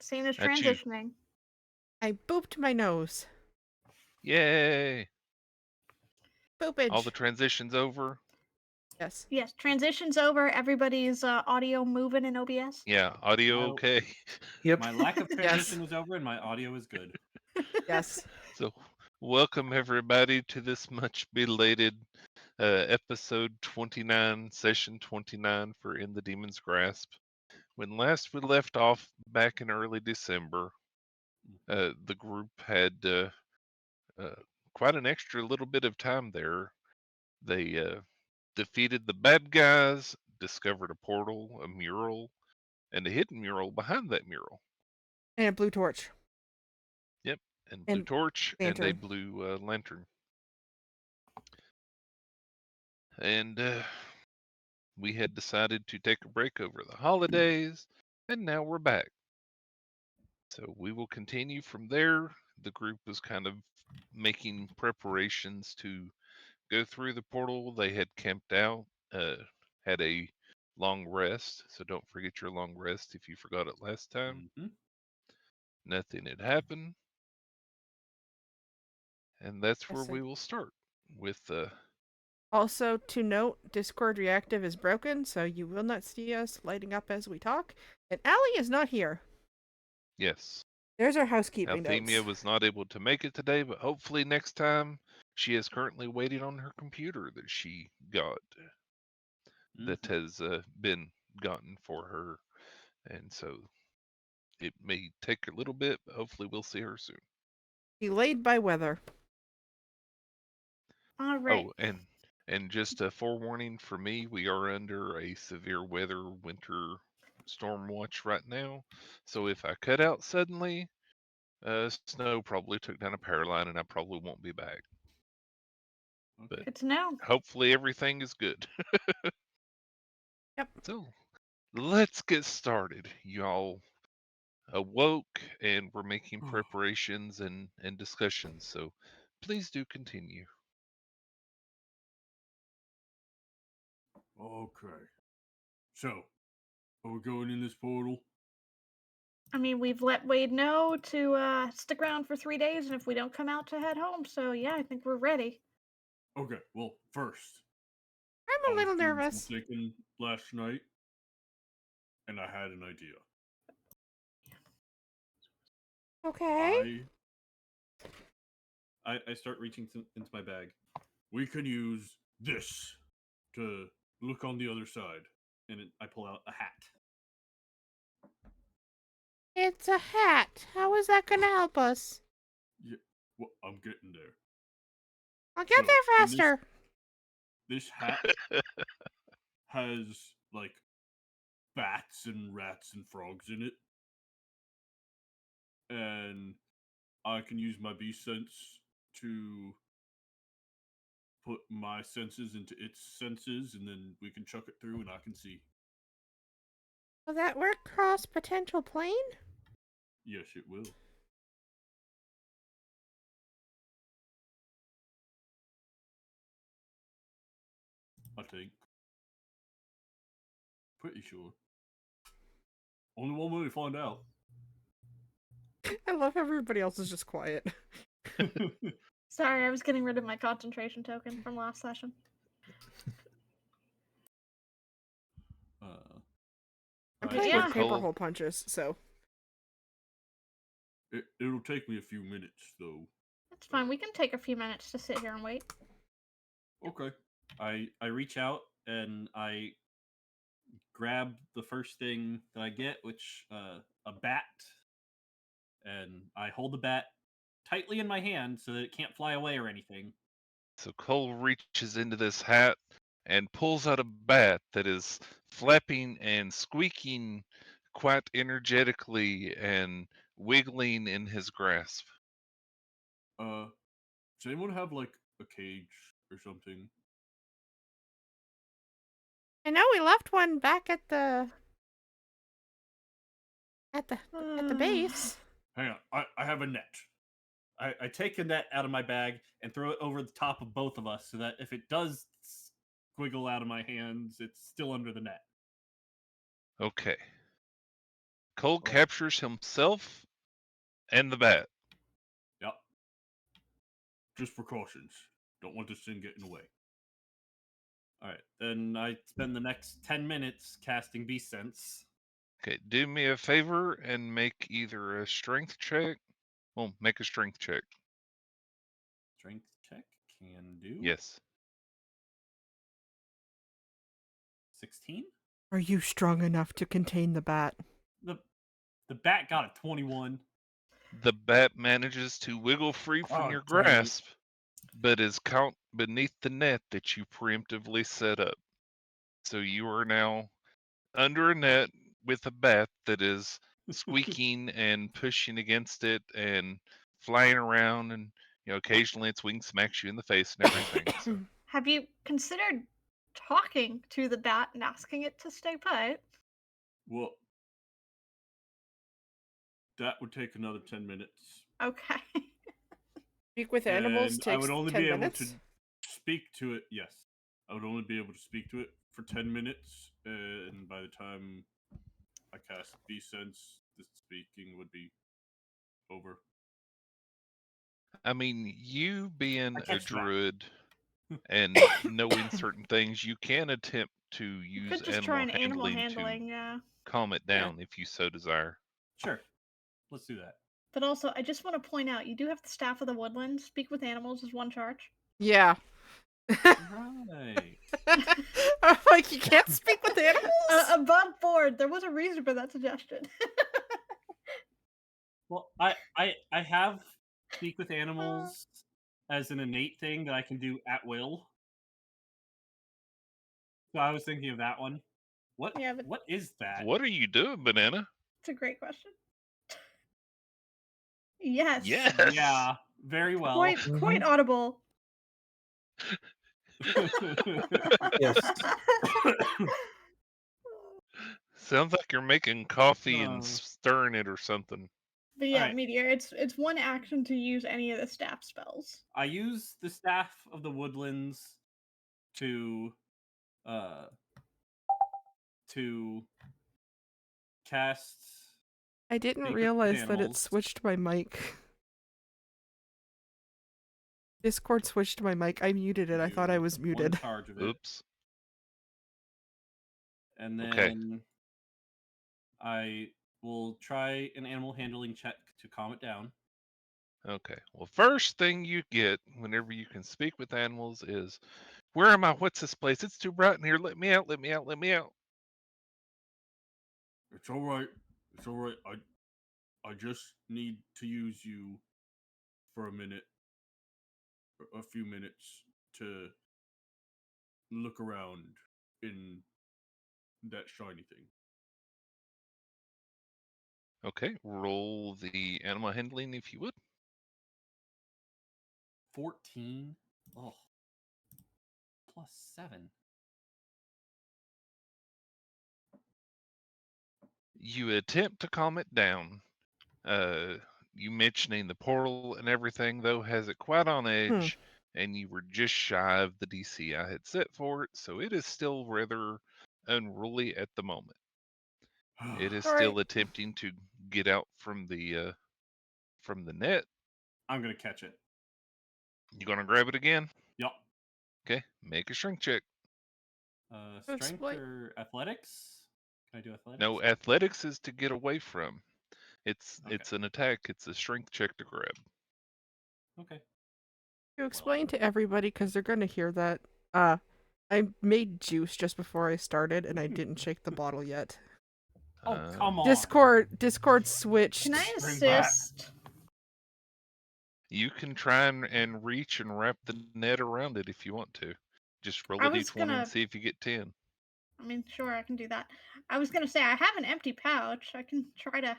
Same as That's you. transitioning. I booped my nose. Yay! Boopage. All the transitions over. Yes. Yes, transition's over. Everybody's audio moving in OBS. Yeah, audio Well, okay. Yep. My lack of Yes. transition is over, and my audio is good. Yes. So, welcome everybody to this much belated episode 29, session 29 for In the Demon's Grasp. When last we left off back in early December, the group had quite an extra little bit of time there. They defeated the bad guys, discovered a portal, a mural, and a hidden mural behind that mural. And a blue torch. Yep, and blue torch lantern. and a blue lantern. And we had decided to take a break over the holidays, and now we're back. So we will continue from there. The group was kind of making preparations to go through the portal. They had camped out, had a long rest. So don't forget your long rest if you forgot it last time. Mm-hmm. Nothing had happened. And that's where Yes, we will start with Also, to note, Discord Reactive is broken, so you will not see us lighting up as we talk. And Allie is not here. yes. There's our housekeeping Althemia notes. was not able to make it today, but hopefully next time. She is currently waiting on her computer that she got, that has been gotten for her, and so it may take a little bit, but hopefully we'll see her soon. Delayed by weather. All right. Oh, and just a forewarning for me, we are under a severe weather winter storm watch right now. So if I cut out suddenly, snow probably took down a power line, and I probably won't be back. But Good to know. hopefully everything is good. Yep. So let's get started. Y'all awoke and we're making preparations and discussions. So please do continue. Okay. So, are we going in this portal? I mean, we've let Wade know to stick around for 3 days, and if we don't come out, to head home. So yeah, I think we're ready. Okay. Well, first, I'm a little was doing nervous. some thinking last night, and I had an idea. Okay. I start reaching into my bag. We can use this to look on the other side, and I pull out a hat. It's a hat. How is that going to help us? Yeah. Well, I'm getting there. I'll get So, there faster. This hat has like bats and rats and frogs in it, and I can use my beast sense to put my senses into its senses, and then we can chuck it through, and I can see. Will that work cross potential plane? Yes, it will. I think. Pretty sure. Only one way to find out. I love how everybody else is just quiet. Sorry, I was getting rid of my concentration token from last session. I'm But playing yeah. with paper hole punches, so. It'll take me a few minutes, though. That's fine. We can take a few minutes to sit here and wait. Okay. I reach out and I grab the first thing that I get, which a bat, and I hold the bat tightly in my hand so that it can't fly away or anything. So Cole reaches into this hat and pulls out a bat that is flapping and squeaking quite energetically and wiggling in his grasp. Does anyone have like a cage or something? I know we left one back at the base. Hang on, I have a net. I take the net out of my bag and throw it over the top of both of us so that if it does squiggle out of my hands, it's still under the net. Okay. Cole Right. captures himself and the bat. Yep. Just precautions. Don't want this thing getting away. All right. Then I spend the next 10 minutes casting Beast Sense. Okay, do me a favor and make either a strength check. Well, make a strength check. Strength check. Can do. Yes. 16. Are you strong enough to contain the bat? The bat got a 21. The bat manages to wiggle free from Oh, your dang it. grasp, but is caught beneath the net that you preemptively set up. So you are now under a net with a bat that is squeaking and pushing against it and flying around, and occasionally its wing smacks you in the face and everything. So Have you considered talking to the bat and asking it to stay put? Well, that would take another 10 minutes. Okay. Speak with animals And I takes would only 10 be able minutes? to speak to it. Yes. I would only be able to speak to it for 10 minutes. And by the time I cast Beast Sense, the speaking would be over. I mean, you being I a catch that. druid and knowing certain things, you can attempt to You use could just try animal an animal handling to handling, yeah. calm it Yeah. down if you so desire. Sure. Let's do that. But also, I just want to point out, you do have the Staff of the Woodlands. Speak with animals is one charge. Yeah. Right. I'm like, you can't speak with animals? Above board, there was a reason for that suggestion. Well, I have speak with animals as an innate thing that I can do at will. So I was thinking of that one. What? Yeah, but What is that? What are you doing, Banana? it's a great question. Yes. Yes. Yeah, very well. Quite audible. Yes. Sounds like you're making coffee and Oh. stirring it or something. But yeah, Alright. Meteor, it's one action to use any of the staff spells. I use the Staff of the Woodlands to cast. I didn't Speak with realize that it animals. switched my mic. Discord switched my mic. I muted it. I thought I do was one muted. charge of it, Oops. and then Okay. I will try an animal handling check to calm it down. Okay. Well, first thing you get whenever you can speak with animals is, where am I? What's this place? It's too bright in here. Let me out. Let me out. Let me out. It's all right. It's all right. I just need to use you for a minute, a few minutes to look around in that shiny thing. Okay. Roll the animal handling if you would. 14. Oh. +7. You attempt to calm it down. You mentioning the portal and everything, though, has it quite on edge, and you were just shy of the DC I had set for it, so it is still rather unruly at the moment. It is All still right. attempting to get out from the net. I'm gonna catch it. You gonna grab it again? Yup. Okay, make a strength check. Strength Explain- or athletics? Can I do athletics? No, athletics is to get away from. It's Okay. it's an attack. It's a strength check to grab. Okay. To explain to everybody, because they're going to hear that, I made juice just before I started, and I didn't shake the bottle yet. Oh, Uh, come on. Discord switched. Can I Bring back. assist? You can try and reach and wrap the net around it if you want to. Just roll I a was d20 gonna- and see if you get 10. I mean, sure, I can do that. I was gonna say I have an empty pouch. I can try to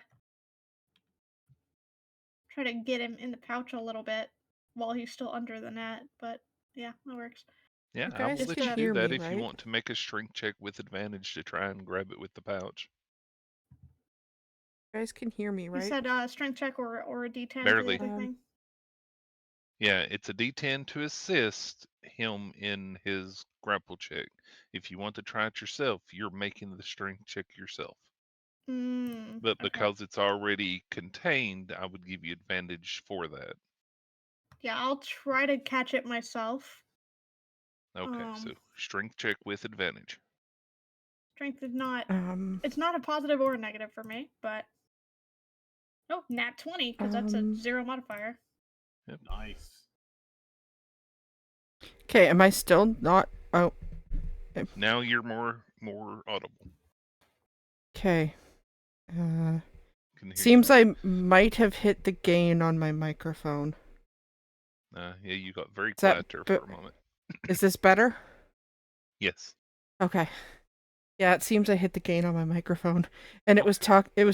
get him in the pouch a little bit while he's still under the net. But yeah, that works. Yeah, You I guys will can let you do hear that me, if you right? want to make a strength check with advantage to try and grab it with the pouch. You guys can hear me, You right? said strength check or a D10 for Barely. the other thing. Yeah, it's a d10 to assist him in his grapple check. If you want to try it yourself, you're making the strength check yourself. But Okay. because it's already contained, I would give you advantage for that. Yeah, I'll try to catch it myself. Okay, so strength check with advantage. Strength is not. Um, It's not a positive or a negative for me, but nat 20 because that's a 0 modifier. Nice. okay, am I still not? Oh, Now you're more audible. okay. Can hear Seems you. I might have hit the gain on my microphone. Yeah, you got very Is that quiet there for a moment. Is this better? Yes. Okay. Yeah, it seems I hit the gain on my microphone, and it was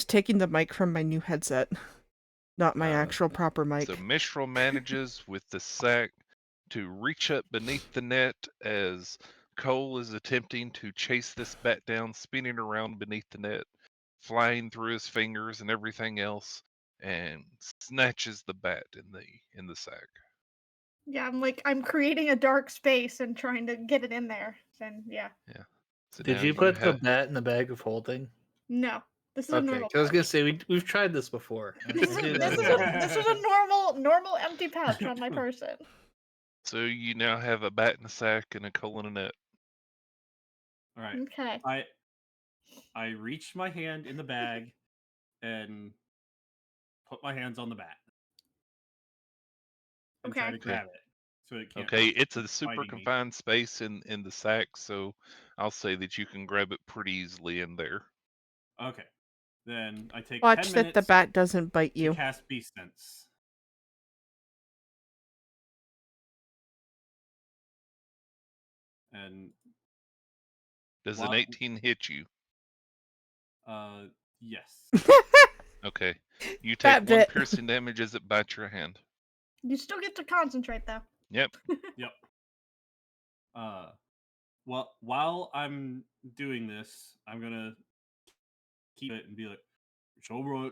taking the mic from my new headset, not my actual proper mic. So Mistral manages with the sack to reach up beneath the net as Cole is attempting to chase this bat down, spinning around beneath the net, flying through his fingers and everything else, and snatches the bat in the sack. Yeah, I'm creating a dark space and trying to get it in there. Then yeah. Yeah. So Did now you put the have bat in the bag of holding? No, this is a Okay, normal. because I was gonna pouch. say we've tried this before. This is a normal empty pouch on my person. So you now have a bat in a sack and a Cole in a net. All right. Okay. I reach my hand in the bag and put my hands on the bat and try to Okay. grab it so it can't. Okay, it's a keep super biting me. confined space in the sack, so I'll say that you can grab it pretty easily in there. Okay. Then I take 10 Watch that the minutes bat doesn't bite to you. cast Beast Sense. And Does What? an 18 hit you? Yes. Okay. You take That one bit. piercing damage as it bites your hand. You still get to concentrate though. Yep. Yep. Well, while I'm doing this, I'm gonna keep it and be like, "It's all right.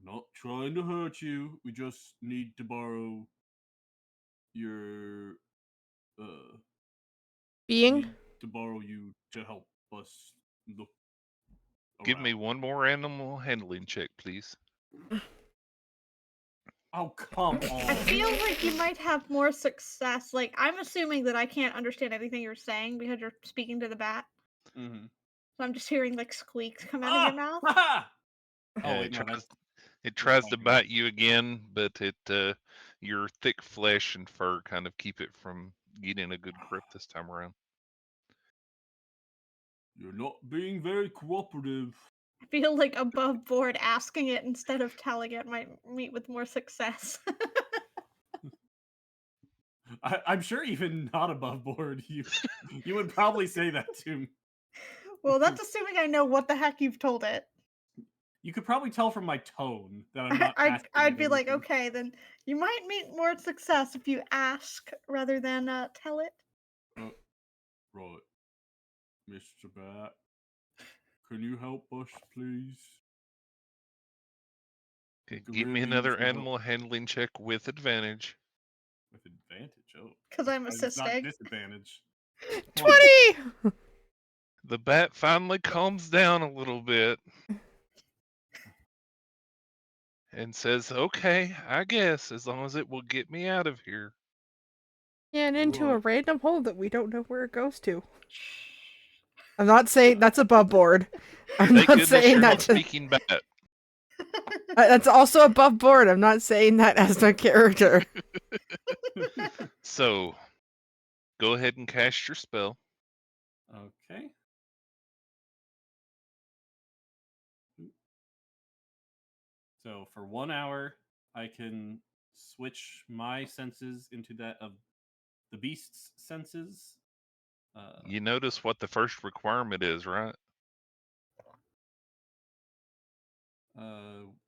Not trying to hurt you. We just need to borrow your Being? need to borrow you to help us look Give me around." one more animal handling check, please. Oh, come I on. feel like you might have more success. Like I'm assuming that I can't understand anything you're saying because you're speaking to the bat. Mm-hmm. So I'm just hearing like squeaks come out of your mouth. Oh Yeah, wait, no, that's it tries to biting. bite you again, but your thick flesh and fur kind of keep it from getting a good grip this time around. You're not being very cooperative. I feel like above board asking it instead of telling it might meet with more success. I'm sure even not above board, you would probably say that to me. Well, that's assuming I know what the heck you've told it. You could probably tell from my tone that I'm not asking I'd it be like, anything. okay, then you might meet more success if you ask rather than tell it. Right, Mr. Bat, can you help us, please? Okay, Could give me really use another some help. animal handling check with advantage. With advantage, oh. Because I'm It's not assisting. disadvantage. 20! The bat finally calms down a little bit and says, "Okay, I guess, as long as it will get me out of here." And into a Alright. random hole that we don't know where it goes to. I'm not saying that's above board. I'm Thank not goodness saying you're that. not speaking bat. That's also above board. I'm not saying that as my character. So, go ahead and cast your spell. Okay. So for 1 hour, I can switch my senses into that of the beast's senses. You notice what the first requirement is, right?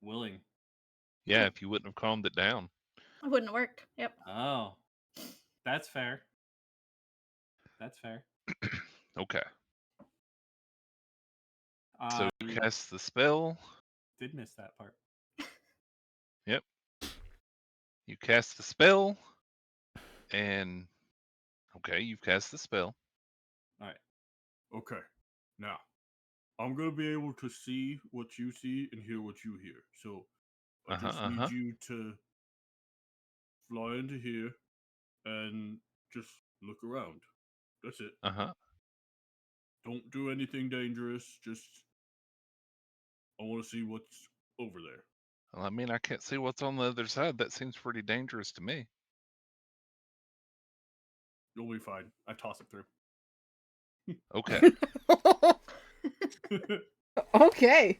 Willing. Yeah, if you wouldn't have calmed it down. It wouldn't have worked. Yep. Oh, that's fair. That's fair. Okay. So I you cast the spell. did miss that part. Yep. You cast the spell, and okay, you've cast the spell. All right. Okay. Now, I'm gonna be able to see what you see and hear what you hear. So I just need you to fly into here and just look around. That's it. Don't do anything dangerous. Just I want to see what's over there. Well, I mean, I can't see what's on the other side. That seems pretty dangerous to me. You'll be fine. I toss it through. Okay. Okay.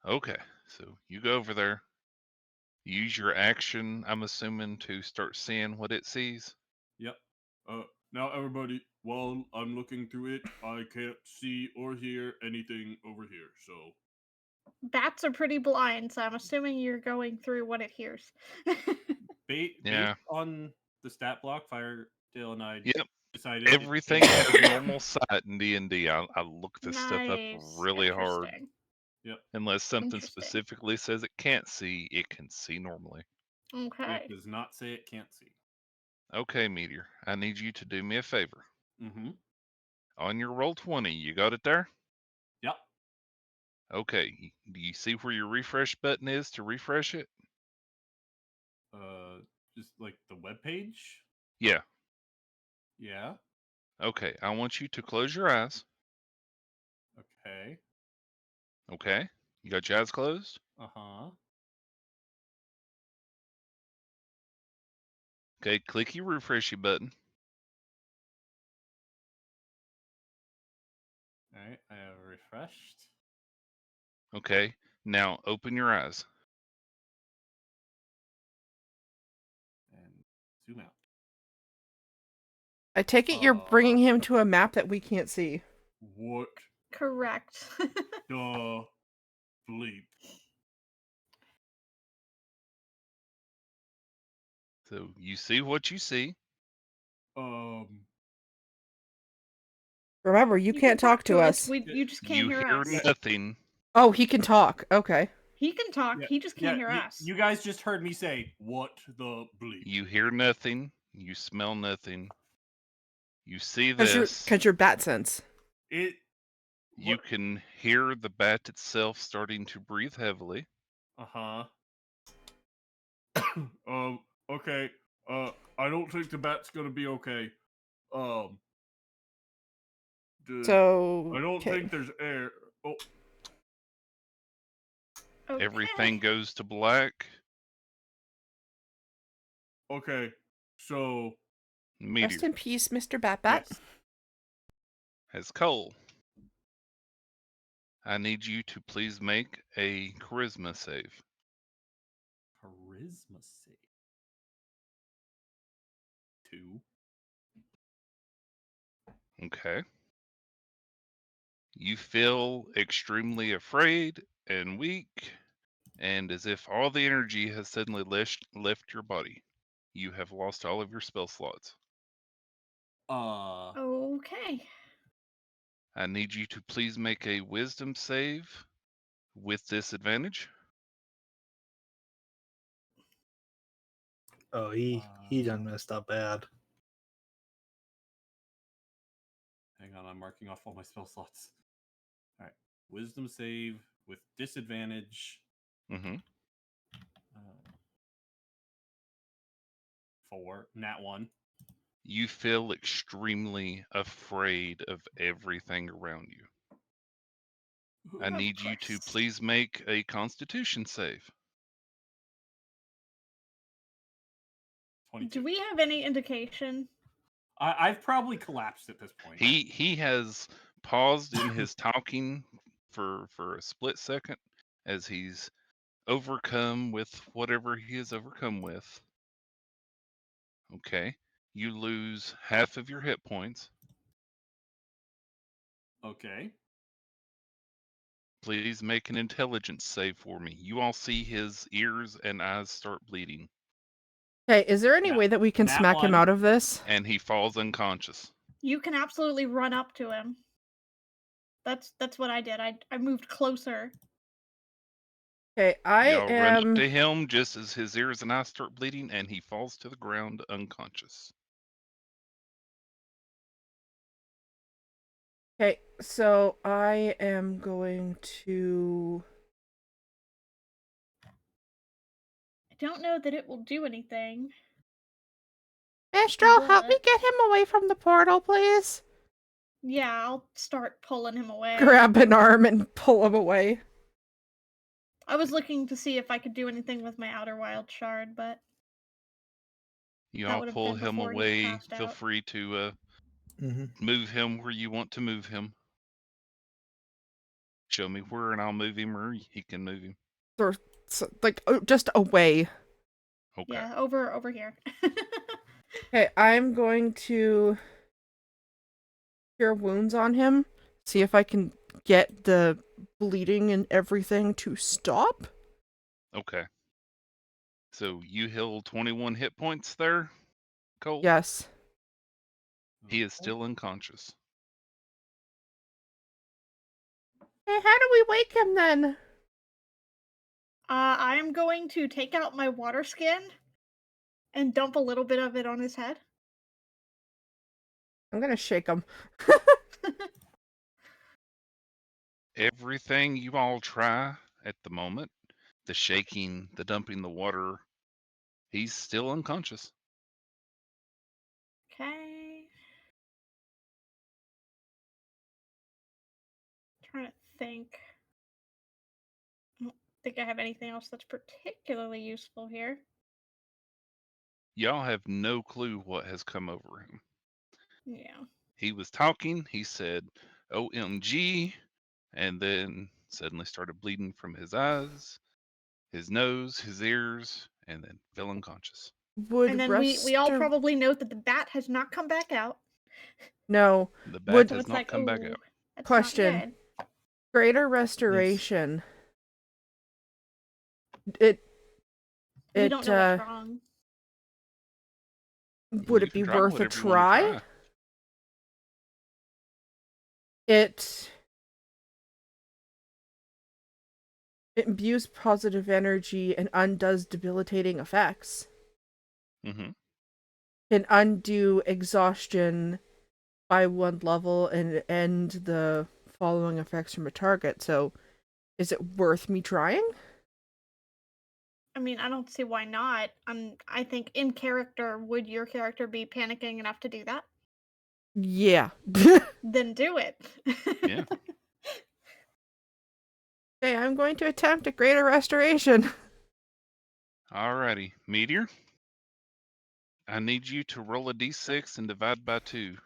Okay. So you go over there. Use your action, I'm assuming, to start seeing what it sees. Yep. Now everybody, while I'm looking through it, I can't see or hear anything over here. So Bats are pretty blind, so I'm assuming you're going through what it hears. based Yeah. on the stat block, Firedale and I Yep. decided Everything has normal sight in D&D. I look this stuff up Nice. really hard. Interesting. Yep. Unless something Interesting. specifically says it can't see, it can see normally. Okay. It does not say it can't see. Okay, Meteor, I need you to do me a favor. Mm-hmm. On your roll 20, you got it there? Yep. Okay, do you see where your refresh button is to refresh it? Just like the web page. Yeah. Yeah. Okay, I want you to close your eyes. Okay. Okay, you got your eyes closed? Uh-huh. Okay, click your refreshy button. All right. I have refreshed. Okay, now open your eyes. And zoom out. I take it you're bringing him to a map that we can't see. What Correct. the bleep? So you see what you see. Remember, you can't talk to us. You just can't You hear hear us. nothing. Oh, he can talk. Okay. He can talk. Yeah, He just can't hear you, us. You guys just heard me say, what the bleep? You hear nothing. You smell nothing. You see this. Because you're bat sense. You can hear the bat itself starting to breathe heavily. Uh-huh. Okay. I don't think the bat's gonna be okay. So I don't think there's air. Oh. Okay. Everything goes to black. Okay. So Meteor. Rest in peace, Mr. Bat-Bat. Yes. As Cole, I need you to please make a charisma save. Charisma save. 2. Okay. You feel extremely afraid and weak, and as if all the energy has suddenly left your body. You have lost all of your spell slots. Okay. I need you to please make a wisdom save with disadvantage. Oh, he done messed up bad. Hang on, I'm marking off all my spell slots. All right. Wisdom save with disadvantage. Mm-hmm. 4. Nat 1. You feel extremely afraid of everything around you. I need you to please make a constitution save. 22. Do we have any indication? I've probably collapsed at this point. He has paused in his talking for a split second as he's overcome with whatever he is overcome with. Okay. You lose half of your hit points. Okay. Please make an intelligence save for me. You all see his ears and eyes start bleeding. Okay, is there any way that we can smack him out of this? And he falls unconscious. You can absolutely run up to him. That's what I did. I moved closer. Okay, Y'all run up to him just as his ears and eyes start bleeding, and he falls to the ground unconscious. Okay, So I am going to. I don't know that it will do anything. Mistral, help me But get him away from the portal, please. yeah, I'll start pulling him away. Grab an arm and pull him away. I was looking to see if I could do anything with my Outer Wild Shard, but You that all would have pull been him before he away. passed Feel out. free to Mm-hmm. move him where you want to move him. Show me where, and I'll move him, or he can move him. Or just away. Okay. Yeah, over here. Okay, I'm going to cure wounds on him. See if I can get the bleeding and everything to stop. Okay. So you heal 21 hit points there, Cole? Yes. He is still unconscious. Hey, how do we wake him then? I am going to take out my water skin and dump a little bit of it on his head. I'm gonna shake him. Everything you all try at the moment, the shaking, the dumping the water, he's still unconscious. Okay. Trying to think. I don't think I have anything else that's particularly useful here. Y'all have no clue what has come over him. Yeah. He was talking, he said, OMG, and then suddenly started bleeding from his eyes, his nose, his ears, and then fell unconscious. Would And then we all probably note that the bat has not come back out. No. The bat Would So has it's not like, come back oh, out. that's Question. not good. Greater restoration. It We don't know what's wrong. would You it can be try worth a whatever you want to try? try. It imbues positive energy and undoes debilitating effects. Mm-hmm. Can undo exhaustion by 1 level and end the following effects from a target. So, is it worth me trying? I mean, I don't see why not. I think in character, would your character be panicking enough to do that? Yeah. Then do it. Yeah. Okay, I'm going to attempt a greater restoration. Alrighty. Meteor, I need you to roll a d6 and divide by 2.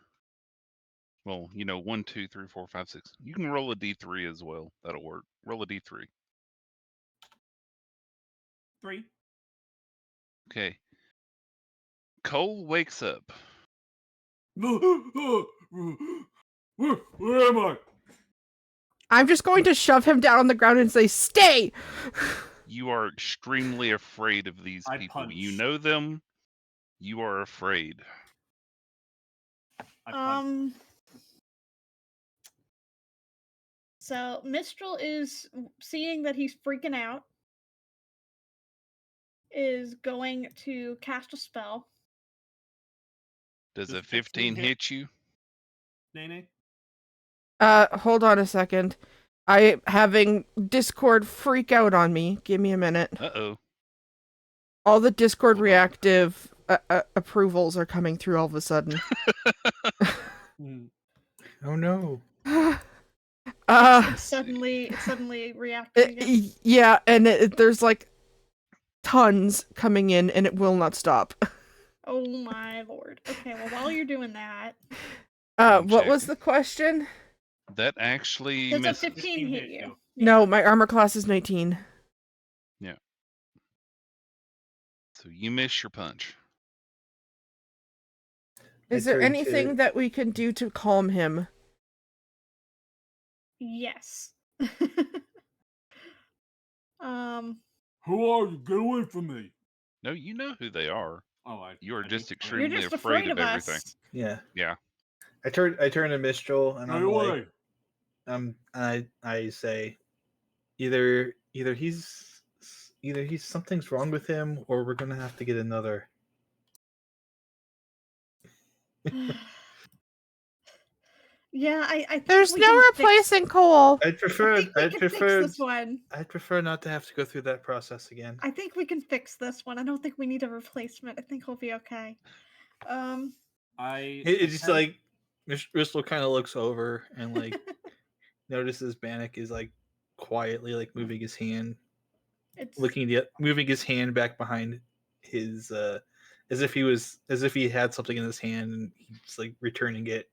Well, 1, 2, 3, 4, 5, 6. You can roll a d3 as well. That'll work. Roll a d3. 3. Okay. Cole wakes up. Where am I? I'm just going to shove him down on the ground and say, "Stay!" You are extremely afraid of these I people. You punch. know them. You are afraid. I punch. So Mistral is seeing that he's freaking out, is going to cast a spell. Does a Does 15 hit you? Nene? Hold on a second. I having Discord freak out on me. Give me a minute. Uh-oh. All the Discord Hold on. reactive approvals are coming through all of a sudden. Oh no. It's suddenly reacting again. Yeah, and there's like tons coming in, and it will not stop. Oh my lord. Okay, well while you're doing that, What check. was the question? That actually does a misses. 15 hit you? No, my armor class is 19. Yeah. So you miss your punch. Is there anything that we can do to calm him? Yes. Who are you? Get away from me! No, you know who they are. Oh, You are just You're extremely just afraid of everything. us. Yeah. Yeah. I turn to Mistral and Stay I'm away! like, I say, either he's something's wrong with him, or we're gonna have to get another. Yeah, I think There's we no can replacing coal. I'd I prefer. think we I'd can prefer. fix this one. I'd prefer not to have to go through that process again. I think we can fix this one. I don't think we need a replacement. I think we'll be okay. I It's just attempt- like Bristol kind of looks over and like notices Bannock is like quietly like moving his hand, it's moving his hand back behind his as if he had something in his hand and he's like returning it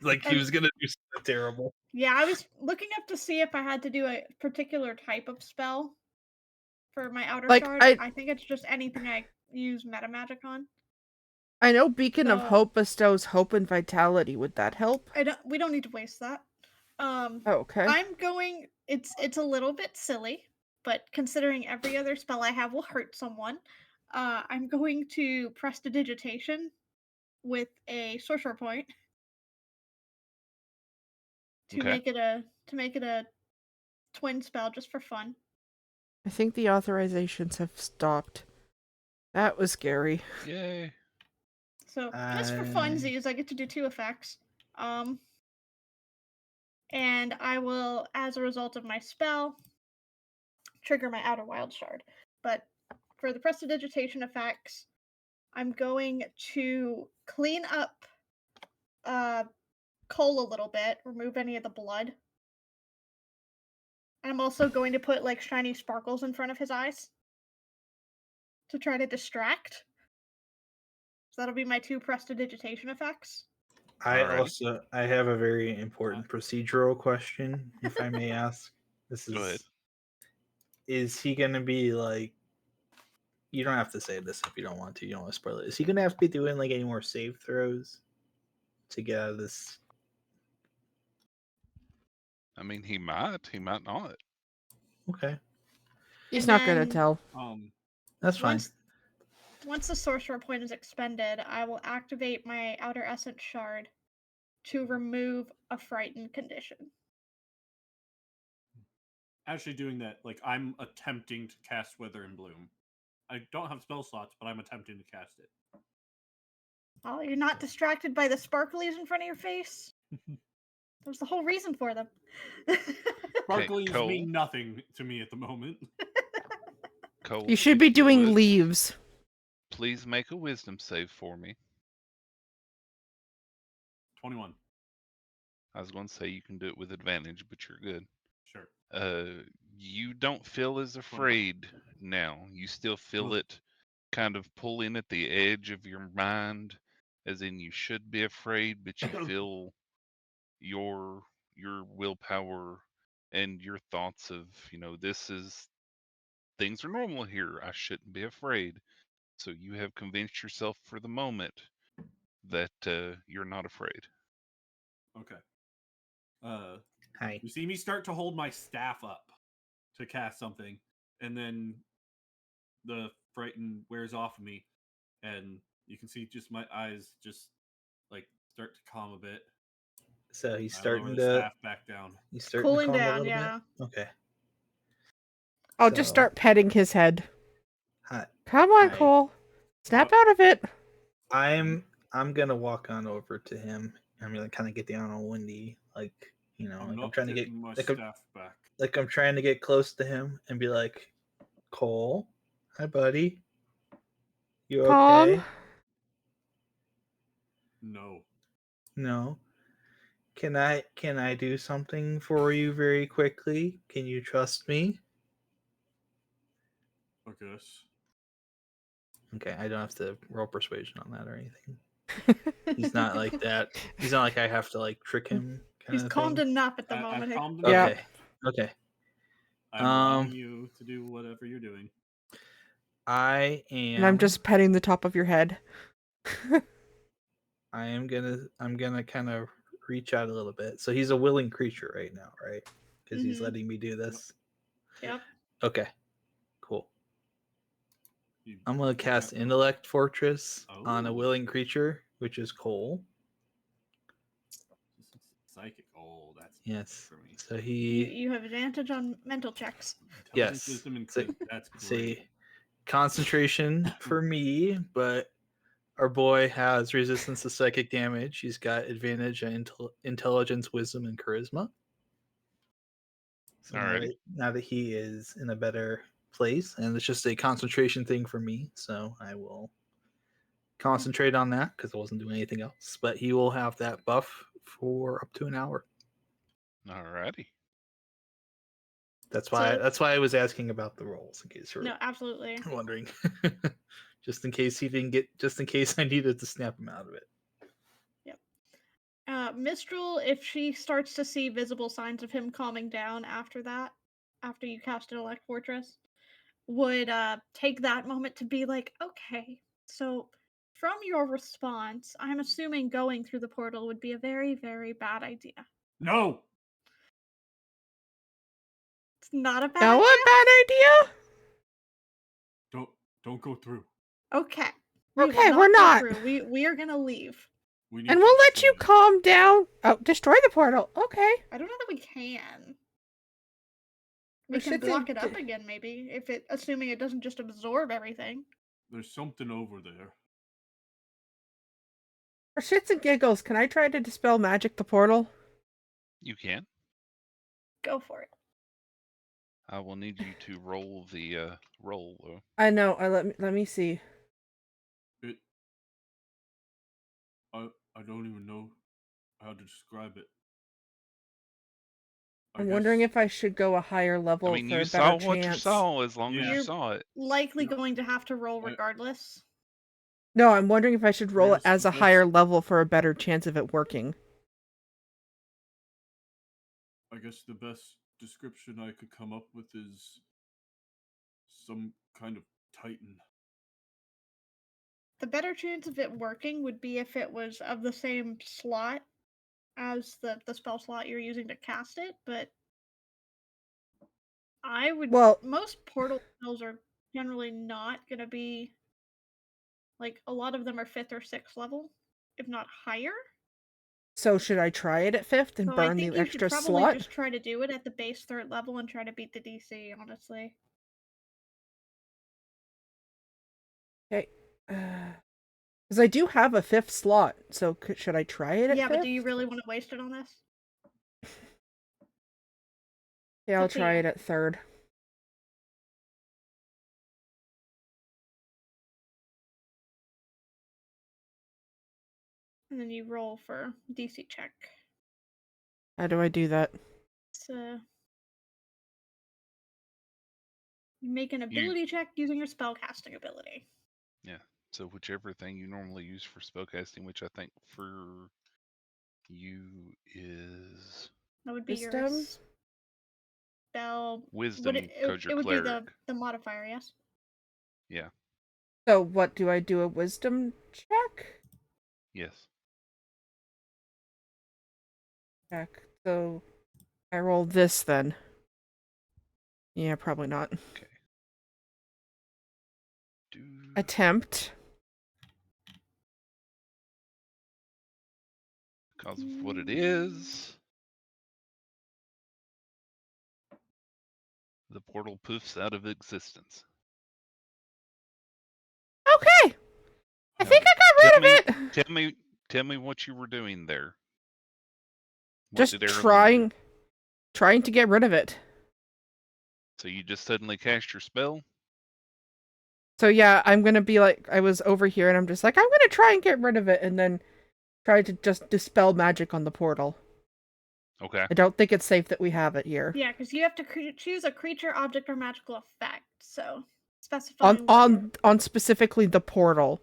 like he And- was gonna do something terrible. yeah, I was looking up to see if I had to do a particular type of spell for my outer Like, shard. I think it's just anything I use meta magic on. I know Beacon of So- Hope bestows hope and vitality. Would that help? We don't need to waste that. Oh, okay. I'm going. It's a little bit silly, but considering every other spell I have will hurt someone, I'm going to prestidigitation with a sorcerer point to Okay. make it a twin spell just for fun. I think the authorizations have stopped. That was scary. Yay. So just for funsies, I get to do 2 effects. And I will, as a result of my spell, trigger my outer wild shard. But for the prestidigitation effects, I'm going to clean up Cole a little bit, remove any of the blood. And I'm also going to put like shiny sparkles in front of his eyes to try to distract. So that'll be my 2 prestidigitation effects. Alrighty. I have a very important procedural question, if I may ask. This Go ahead. is he gonna be like, you don't have to say this if you don't want to, you don't want to spoil it. Is he gonna have to be doing like any more save throws to get out of this? I mean, he might not. Okay. He's And not gonna then tell. That's fine. Once the sorcerer point is expended, I will activate my outer essence shard to remove a frightened condition. actually doing that. Like I'm attempting to cast Wither and Bloom. I don't have spell slots, but I'm attempting to cast it. Oh, you're not distracted by the sparklies in front of your face? There's the whole reason for them. Sparklies Cole. mean nothing to me at the moment. Cole, You should if be you doing would, leaves. please make a wisdom save for me. 21. I was going to say you can do it with advantage, but you're good. Sure. You don't feel as afraid now. You still feel it kind of pulling at the edge of your mind, as in you should be afraid, but you feel your willpower and your thoughts of, this is things are normal here. I shouldn't be afraid. So you have convinced yourself for the moment that you're not afraid. Okay. Hi. You see me start to hold my staff up to cast something, and then the frighten wears off of me, and you can see just my eyes just like start to calm a bit. So he's I lower starting the to staff back down. Cooling calm a down, little yeah. bit. Okay. I'll just So- start petting his head. Hi. Come on, Hi. Cole. Snap out of it. I'm gonna walk on over to him. I'm gonna kind of get down on Wendy, like I'm trying to get getting my like staff back. I'm trying to get close to him and be like, Cole, hi buddy, you Calm. okay? No. No. Can I do something for you very quickly? Can you trust me? I guess. Okay, I don't have to roll persuasion on that or anything. He's not like that. He's not like I have to like trick him. He's calmed thing. enough at the I've moment. calmed Yeah. down. Okay. Okay. I'm allowing you to do whatever you're doing. I am. And I'm just petting the top of your head. I'm gonna kind of reach out a little bit. So he's a willing creature right now, right? Because he's Mhm. letting me do this. Yep. Okay. Cool. You I'm gonna cast Intellect Fortress on a Oh. willing creature, which is Cole. Psychic. Oh, that's Yes. for me. So he You have advantage on mental checks. Intelligence, yes. wisdom, and So- crit. That's great. see concentration for me, but Our boy has resistance to psychic damage. He's got advantage on intelligence, wisdom, and charisma. So now that he is in a better place, and it's just a concentration thing for me, so I will concentrate on that because I wasn't doing anything else. But he will have that buff for up to an hour. Alrighty. That's why I was asking about the rolls in case you're absolutely wondering. Just in case I needed to snap him out of it. Yep. Mistral, if she starts to see visible signs of him calming down after you cast an Elect Fortress, would take that moment to be like, okay, so from your response, I'm assuming going through the portal would be a very, very bad idea. No. It's not a bad No, idea? a bad idea? Don't go through. Okay. Okay, we're not. We are gonna leave. And we'll let you calm down. Oh, destroy the portal. Okay. I don't know that we can. We Or can should block they it up again, maybe, assuming it doesn't just absorb everything. There's something over there. For shits and giggles, can I try to dispel magic the portal? You can. Go for it. I will need you to roll the roll though. I know. Let me see. I don't even know how to describe it. I'm wondering if I should go a higher level I mean, for you a saw better what chance. you saw as long as You're you saw it. likely going to have to roll regardless. No, I'm wondering if I should roll it Where's as the a higher best- level for a better chance of it working. I guess the best description I could come up with is some kind of titan. The better chance of it working would be if it was of the same slot as the spell slot you're using to cast it, but most portal spells are generally not going to be, like, a lot of them are 5th or 6th level, if not higher. So should I try it at 5th and So burn I think the you extra should probably slot? just try to do it at the base 3rd level and try to beat the DC, honestly. Okay. Because I do have a 5th slot, so should I try it at 5th? Yeah, but do you really want to waste it on this? Yeah, I'll try it at 3rd. And then you roll for DC check. How do I do that? So you make an ability check using your spellcasting ability. Yeah. So whichever thing you normally use for spellcasting, which I think for you is That would be Wisdom? your spell. Wisdom, because It you're would cleric. be the modifier, yes. Yeah. So what, do I do a wisdom check? Yes. So I roll this then. Yeah, probably not. Okay. Attempt. Because of what it is, the portal poofs out of existence. Okay! I think I got rid of it! Tell me what you were doing there. What Just did Aerilyn do? trying to get rid of it. So you just suddenly cast your spell? So yeah, I'm gonna be like, I was over here and I'm just like, I'm gonna try and get rid of it and then try to just dispel magic on the portal. Okay. I don't think it's safe that we have it here. Yeah, because you have to choose a creature, object, or magical effect. So specify on specifically the portal.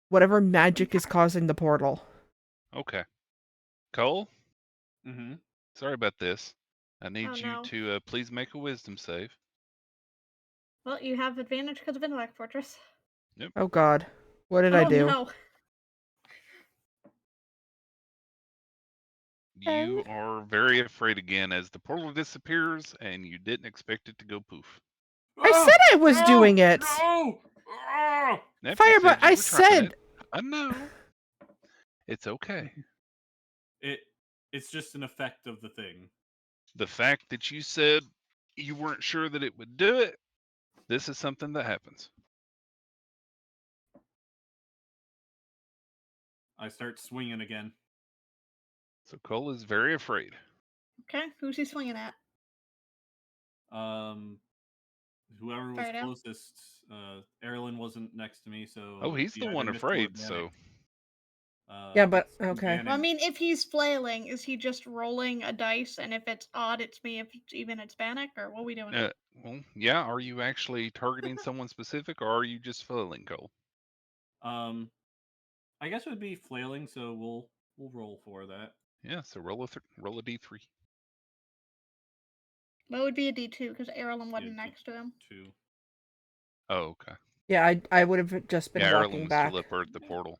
Whatever magic is causing the portal. Okay. Cole? Mm-hmm. Sorry about this. I need you no. to please make a wisdom save. Well, you have advantage because of Intellect Fortress. Yep. Oh god. What did I do? No. You are very afraid again as the portal disappears and you didn't expect it to go poof. I said I was doing it! No! Yep, Fireball, I said... I know. It's okay. It's just an effect of the thing. The fact that you said you weren't sure that it would do it, this is something that happens. I start swinging again. So Cole is very afraid. Okay, who's he swinging at? Whoever was Fire down. closest. Aerilyn wasn't next to me, so Oh, he's he the either one missed or afraid, Bannock. so Yeah, but Who's okay. Bannock? Well, I mean, if he's flailing, is he just rolling a dice, and if it's odd, it's me, if it's even, it's Bannock, or what are we doing? well, yeah, are you actually targeting someone specific or are you just flailing, Cole? I guess it would be flailing, so we'll roll for that. Yeah, so roll a d3. What would be a D2, because Aerilyn Yeah, wasn't next to him. 2. Oh, okay. Yeah, I would have just been Yeah, walking Aerilyn was back. still up at the portal.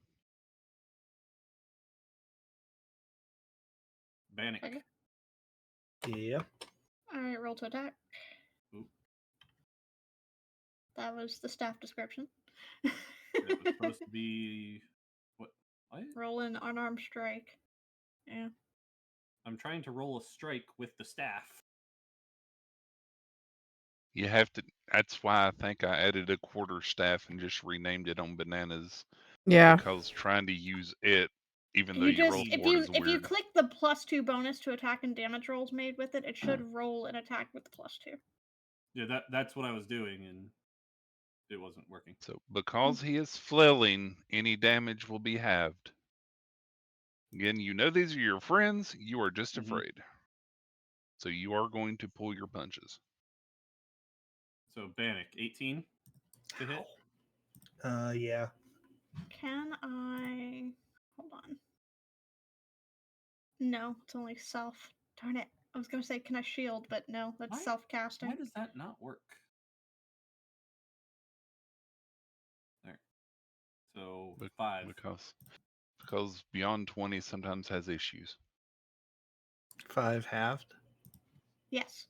Bannock. Okay. Yep. Alright, roll to attack. Oop. That was the staff description. It was supposed to be what? Roll an unarmed strike. Yeah. I'm trying to roll a strike with the staff. You have to. That's why I think I added a quarter staff and just renamed it on bananas. Yeah. Because trying to use it, even though You you just roll if for it, you is if you weird. click the +2 bonus to attack and damage rolls made with it, it should roll an attack with the +2. Yeah, that's what I was doing, and it wasn't working. So because he is flailing, any damage will be halved. Again, you know these are your friends. You are just Mhm. afraid. So you are going to pull your punches. So Bannock, 18 to hit. Yeah. Can I hold on? No, it's only self. Darn it. I was gonna say can I shield, but no, that's Why- self-casting. Why does that not work? There. So 5. Because beyond 20 sometimes has issues. 5 halved. Yes.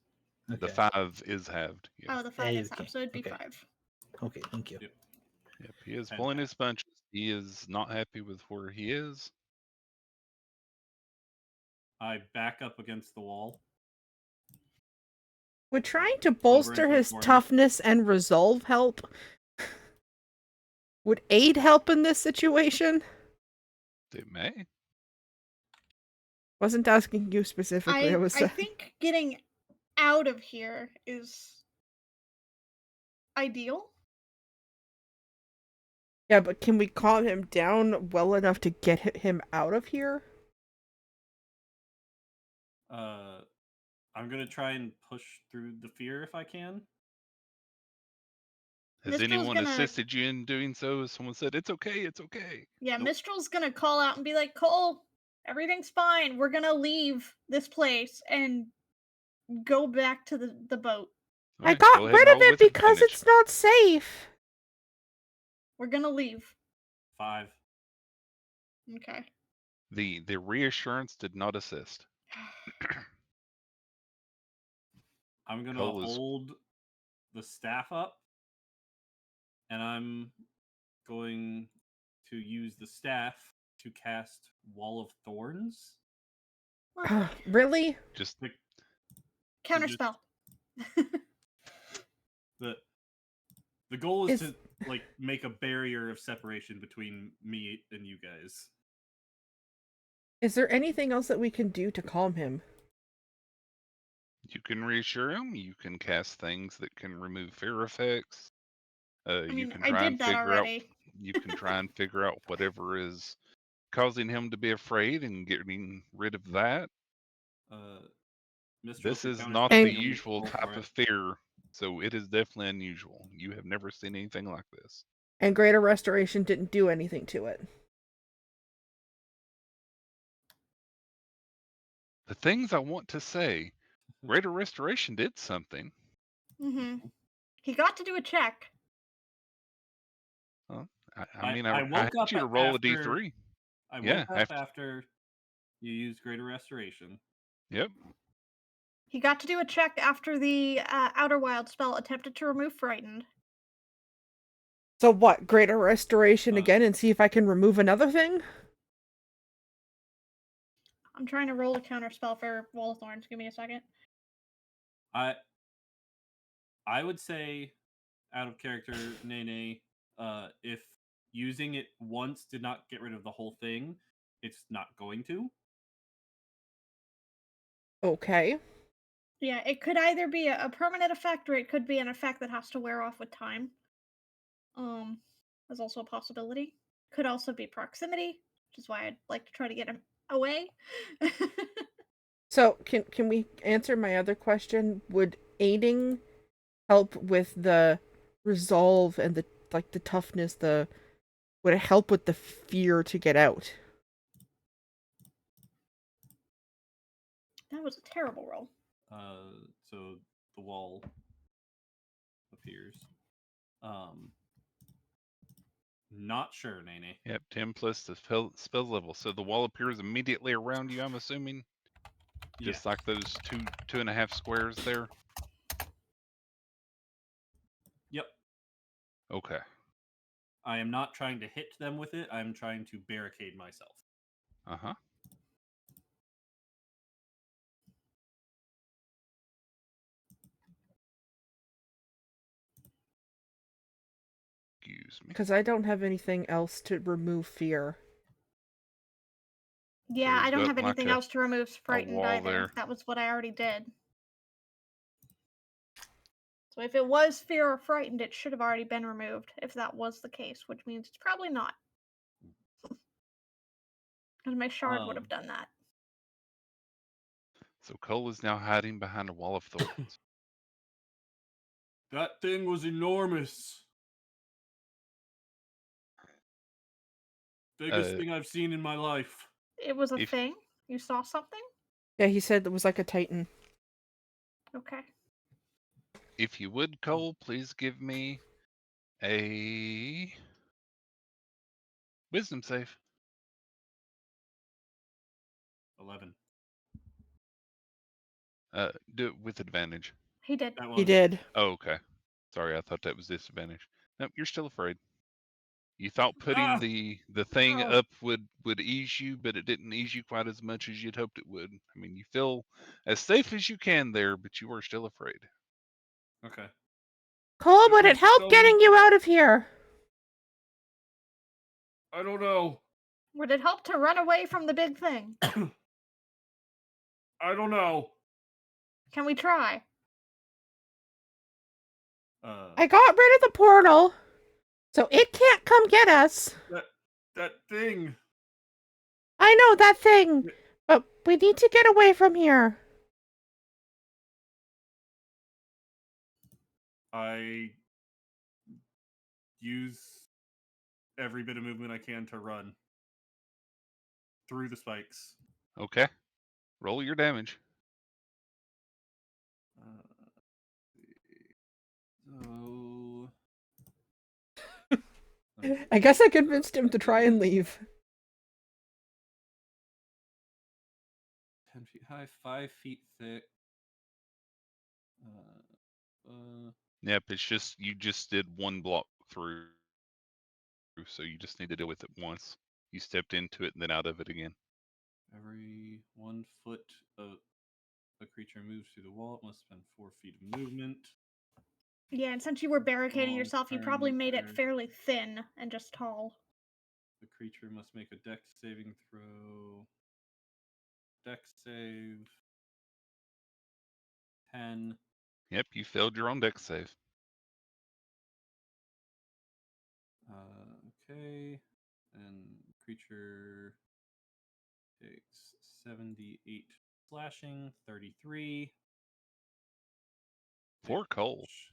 Okay. The 5 is halved. Yeah. Oh, the 5 is okay, half, so it'd be okay. 5. Okay, thank you. Yep. Yep. He is And pulling half. his punches. He is not happy with where he is. I back up against the wall. Would trying to Over bolster into a his corner. toughness and resolve help? Would aid help in this situation? It may. Wasn't asking you specifically. I was I think getting out of here is ideal. Yeah, but can we calm him down well enough to get him out of here? I'm gonna try and push through the fear if I can. Has Mistral's anyone gonna- assisted you in doing so? Has someone said, it's okay, it's okay? Yeah, Nope. Mistral's gonna call out and be like, Cole, everything's fine. We're gonna leave this place and go back to the boat. All I right, got go ahead rid and of roll it with because advantage. it's not safe. We're gonna leave. 5. Okay. The reassurance did not assist. I'm gonna Cole is- hold the staff up, and I'm going to use the staff to cast Wall of Thorns. Lovely. Really? Just Counterspell. The goal is Is- to like make a barrier of separation between me and you guys. Is there anything else that we can do to calm him? you can reassure him. You can cast things that can remove fear effects. I You mean, can I try did and that figure already. out. You can try and figure out whatever is causing him to be afraid and getting rid of that. Mr. This is Counterspell, not And- the you'll usual roll type for of fear, so it is definitely unusual. You have never seen anything like this. And Greater Restoration didn't do anything to it. The things I want to say, Greater Restoration did something. Mm-hmm. He got to do a check. I mean, I I woke had up you to roll a after- d3. I Yeah, woke up after you used Greater Restoration. Yep. He got to do a check after the Outer Wild spell attempted to remove Frightened. So what? Greater Restoration Uh, again and see if I can remove another thing? I'm trying to roll a counterspell for Wall of Thorns. Give me a second. I would say, out of character, Nene, if using it once did not get rid of the whole thing, it's not going to. Okay. Yeah, it could either be a permanent effect or it could be an effect that has to wear off with time. That's also a possibility. Could also be proximity, which is why I'd like to try to get him away. So can we answer my other question? Would aiding help with the resolve and the toughness, would it help with the fear to get out? That was a terrible roll. So the wall appears. Not sure, Nene. Yep, 10 plus the spell level. So the wall appears immediately around you, I'm assuming? Just like those 2.5 squares there? Yep. Okay. I am not trying to hit them with it. I'm trying to barricade myself. Uh-huh. Excuse me. Because I don't have anything else to remove fear. Yeah, So I don't you've have got like anything else to remove frightened wall either. there. That was what I already did. So if it was fear or frightened, it should have already been removed, if that was the case, which means it's probably not. Because my shard would have done that. So Cole is now hiding behind a wall of thorns. That thing was enormous. Biggest thing I've seen in my life. It was a thing? You saw something? Yeah, he said it was like a titan. Okay. If you would, Cole, please give me a wisdom save. 11. Do it with advantage. He did. He did. Oh, okay. Sorry, I thought that was disadvantage. Nope, you're still afraid. You thought putting the thing Oh. up would ease you, but it didn't ease you quite as much as you'd hoped it would. I mean, you feel as safe as you can there, but you are still afraid. Okay. Cole, would it help getting you out of here? I don't know. Would it help to run away from the big thing? I don't know. Can we try? I got rid of the portal, so it can't come get us. That thing. I know that thing, but we need to get away from here. I use every bit of movement I can to run through the spikes. Okay. Roll your damage. So I guess I convinced him to try and leave. 10 feet high, 5 feet thick. Yep, it's just you just did one block through, so you just need to deal with it once. You stepped into it and then out of it again. Every 1 foot of a creature moves through the wall, it must spend 4 feet of movement. Yeah, and since you were barricading Long yourself, you turn probably made it there. fairly thin and just tall. The creature must make a dex saving throw. Dex save. 10. Yep, you failed your own dex save. Okay. And creature takes 78 slashing, 33. Poor Cole. damage.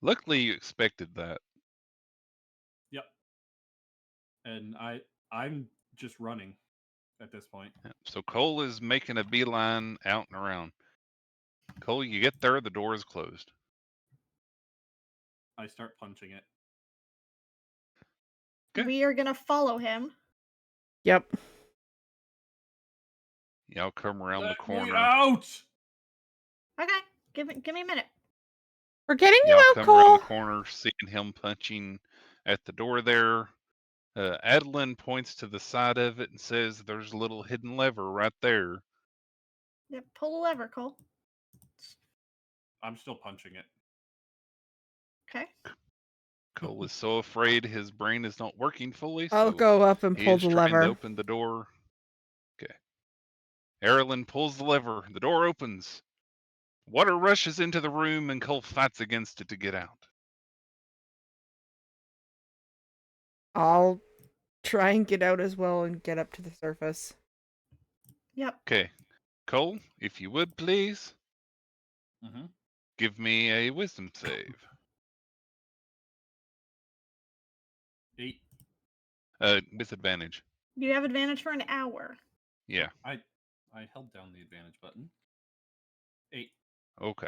Luckily, you expected that. Yep. And I'm just running at this point. Yep. So Cole is making a beeline out and around. Cole, you get there, the door is closed. I start punching it. Okay. We are gonna follow him. Yep. Y'all come around the Let me corner. out! Okay, give me a minute. We're getting you Y'all out, come around Cole. the corner, seeing him punching at the door there. Aerilyn points to the side of it and says, "There's a little hidden lever right there." Yep, pull the lever, Cole. I'm still punching it. Okay. Cole is so afraid his brain is not working fully, I'll so go up and he pull is the trying to lever. open the door. Okay. Aerilyn pulls the lever. The door opens. Water rushes into the room, and Cole fights against it to get out. I'll try and get out as well and get up to the surface. Yep. Okay. Cole, if you would please, Mm-hmm. give me a wisdom save. 8. With advantage. You have advantage for an hour. Yeah. I held down the advantage button. 8. Okay.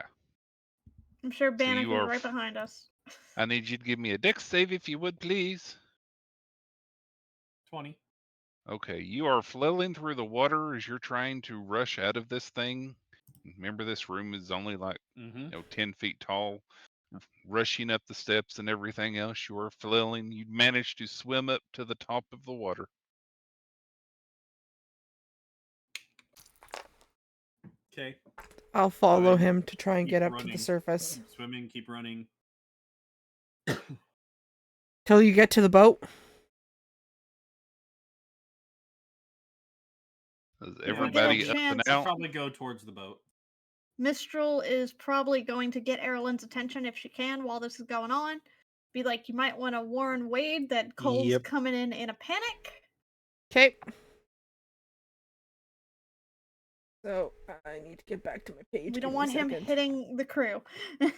I'm sure So Bannock you is are right behind us. I need you to give me a dex save if you would please. 20. Okay, you are flailing through the water as you're trying to rush out of this thing. Remember, this room is only like Mm-hmm. 10 feet tall. Rushing up the steps and everything else, you are flailing. You manage to swim up to the top of the water. Okay. I'll follow I him to try and keep get up to running. the surface. Keep swimming, keep running. Till you get to the boat? Is Yeah, everybody a up and chance- I'll out? probably go towards the boat. Mistral is probably going to get Aerilyn's attention if she can while this is going on. Be like, you might want to warn Wade that Cole's Yep. coming in a panic. Okay. So, I need to get back to my page. We Give don't me a want him second. hitting the crew. Dang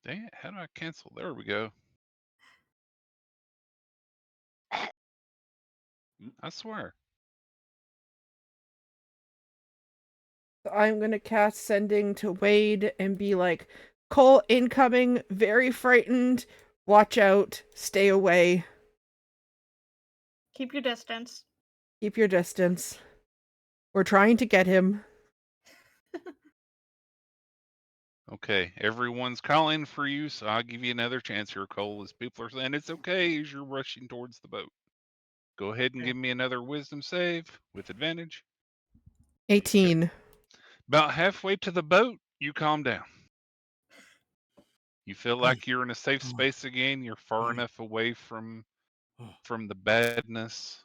it, how do I cancel? There we go. I swear. So I'm gonna cast Sending to Wade and be like, Cole incoming, very frightened. Watch out, stay away, Keep your distance. keep your distance. We're trying to get him. Okay, everyone's calling for you, so I'll give you another chance here, Cole, as people are saying it's okay as you're rushing towards the boat. Go ahead and Okay. give me another wisdom save with advantage. 18. About halfway to the boat, you calm down. You feel like you're in a safe space again. You're far enough away from the badness.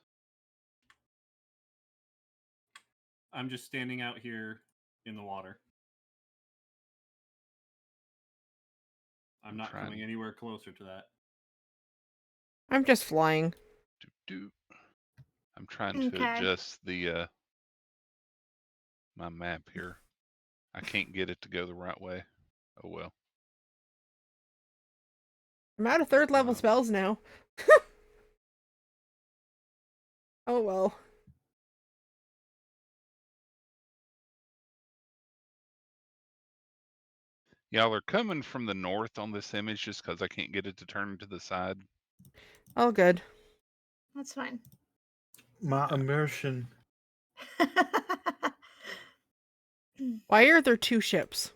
I'm just standing out here in the water. I'm not trying. coming anywhere closer to that. I'm just flying. I'm trying to Okay. adjust the my map here. I can't get it to go the right way. Oh well. I'm out of 3rd level Wow. spells now. Oh well. Y'all are coming from the north on this image just because I can't get it to turn to the side. All good. That's fine. My immersion. Why are there 2 ships?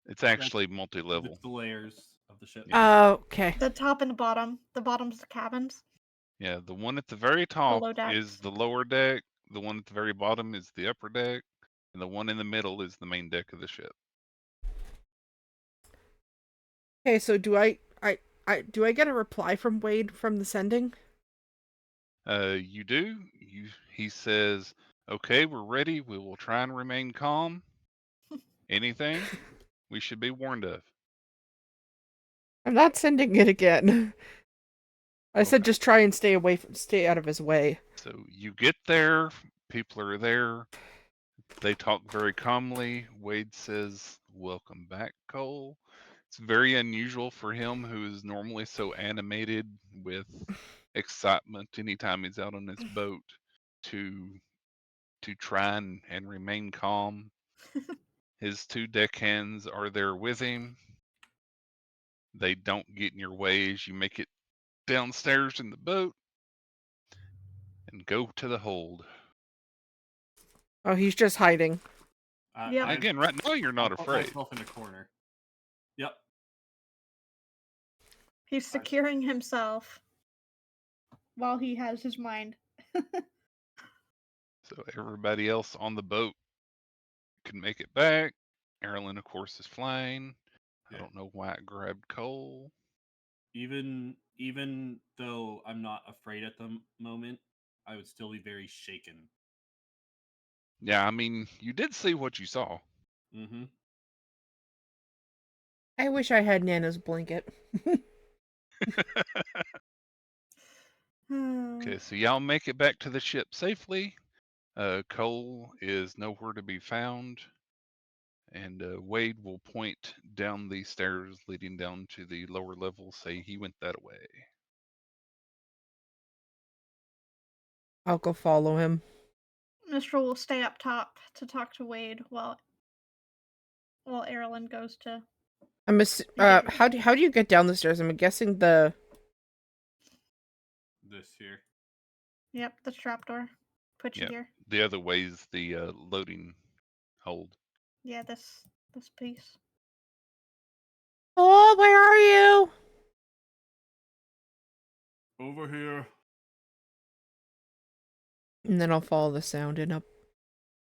It's actually multi-level. It's the layers of the ship. Yeah. Okay. The top and the bottom. The bottom's the cabins. Yeah, the one at the very top Below decks. is the lower deck. The one at the very bottom is the upper deck, and the one in the middle is the main deck of the ship. Okay, so do I get a reply from Wade from the Sending? You do. He says, "Okay, we're ready. We will try and remain calm. Anything we should be warned of." I'm not sending it again. I said Okay. just try and stay out of his way. So you get there. People are there. They talk very calmly. Wade says, "Welcome back, Cole." It's very unusual for him, who is normally so animated with excitement anytime he's out on his boat, to try and remain calm. His 2 deckhands are there with him. They don't get in your way as you make it downstairs in the boat and go to the hold. Oh, he's just hiding. Yep. Again, right now you're not I'll put afraid. myself in a corner. Yep. He's securing himself while he has his mind. So everybody else on the boat can make it back. Aerilyn, of course, is flying. I don't know why it grabbed Cole. Even though I'm not afraid at the moment, I would still be very shaken. Yeah, I mean, you did see what you saw. Mm-hmm. I wish I had Nana's blanket. Okay, so y'all make it back to the ship safely. Cole is nowhere to be found. And Wade will point down the stairs leading down to the lower level, say he went that way. I'll go follow him. Mistral will stay up top to talk to Wade while Aerilyn goes to. How do you get down the stairs? I'm guessing This here. Yep, the trapdoor. Put you Yep. here. The other way's the loading hold. Yeah, this piece. Oh, where are you? Over here. And then I'll follow the sound and I'll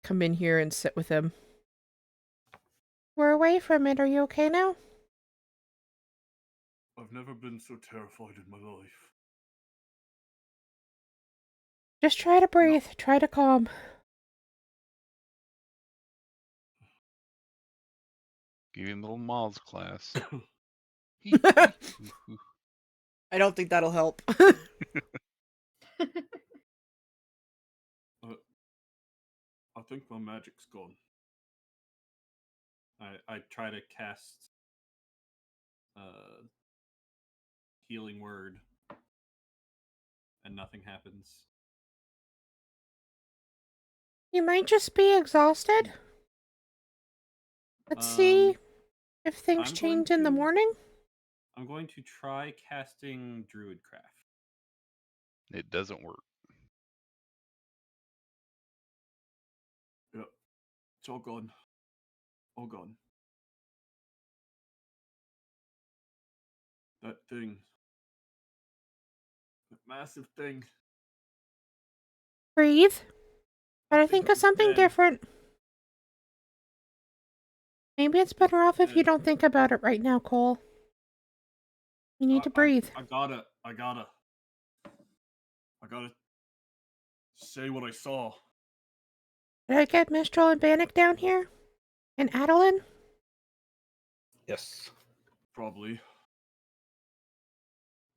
come in here and sit with him. We're away from it. Are you okay now? I've never been so terrified in my life. Just try to breathe. Try to calm. Give him a little Moz class. I don't think that'll help. I think my magic's gone. I try to cast healing word, and nothing happens. You might just be exhausted. Let's see if things change in the morning. I'm going to try casting Druidcraft. It doesn't work. Yep. It's all gone. All gone. That thing. That massive thing. Breathe. But I think think of something dead. different. Maybe it's better off if you don't think about it right now, Cole. You need to breathe. I gotta say what I saw. Did I get Mistral and Bannock down here? And Aerilyn? Yes. Probably.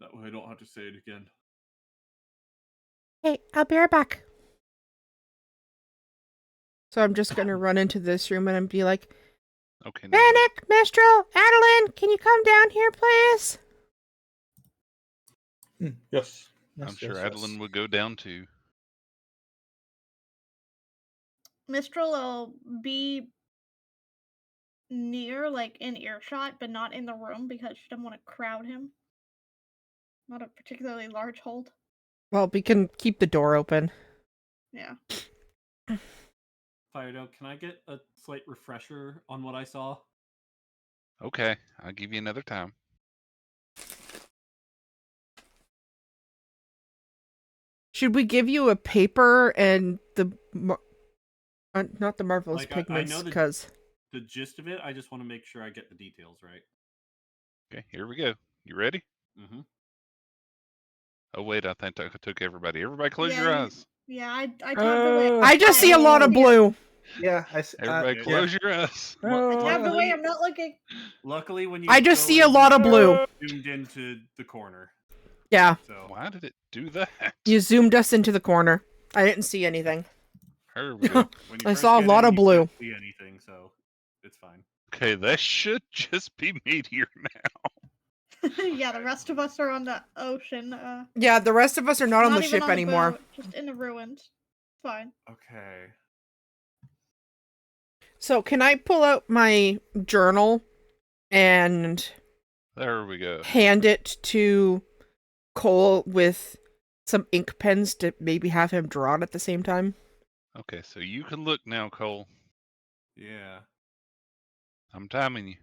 That way I don't have to say it again. Hey, I'll be right back. So I'm just gonna run into this room and be like, Okay. Bannock, Mistral, Aerilyn, can you come down here, please? Yes. I'm sure Aerilyn would go down too. Mistral will be near, like in earshot, but not in the room because she doesn't want to crowd him. Not a particularly large hold. Well, we can keep the door open. Yeah. Firedo, can I get a slight refresher on what I saw? Okay, I'll give you another time. Should we give you a paper and the not the marvelous pigments? Because the gist of it, I just want to make sure I get the details right. Okay, here we go. You ready? Mm-hmm. Oh wait, I think I took everybody. Everybody, close your eyes. Yeah, I tabbed away. I just see a lot of blue. Yeah, Everybody, close your eyes. I tabbed away. I'm not looking. Luckily, when you I just see a lot of blue. Zoomed into the corner. Yeah. So why did it do that? You zoomed us into the corner. I didn't see anything. Here we go. I saw a lot of blue. You can't see anything, so it's fine. Okay, that should just be Meteor now. Yeah, the rest of us are on the ocean. Yeah, the rest of us are not on the even ship on the anymore. boat, just in the ruins. Fine. Okay. So can I pull out my journal and There we go. hand it to Cole with some ink pens to maybe have him draw it at the same time? Okay, so you can look now, Cole. Yeah. I'm timing you.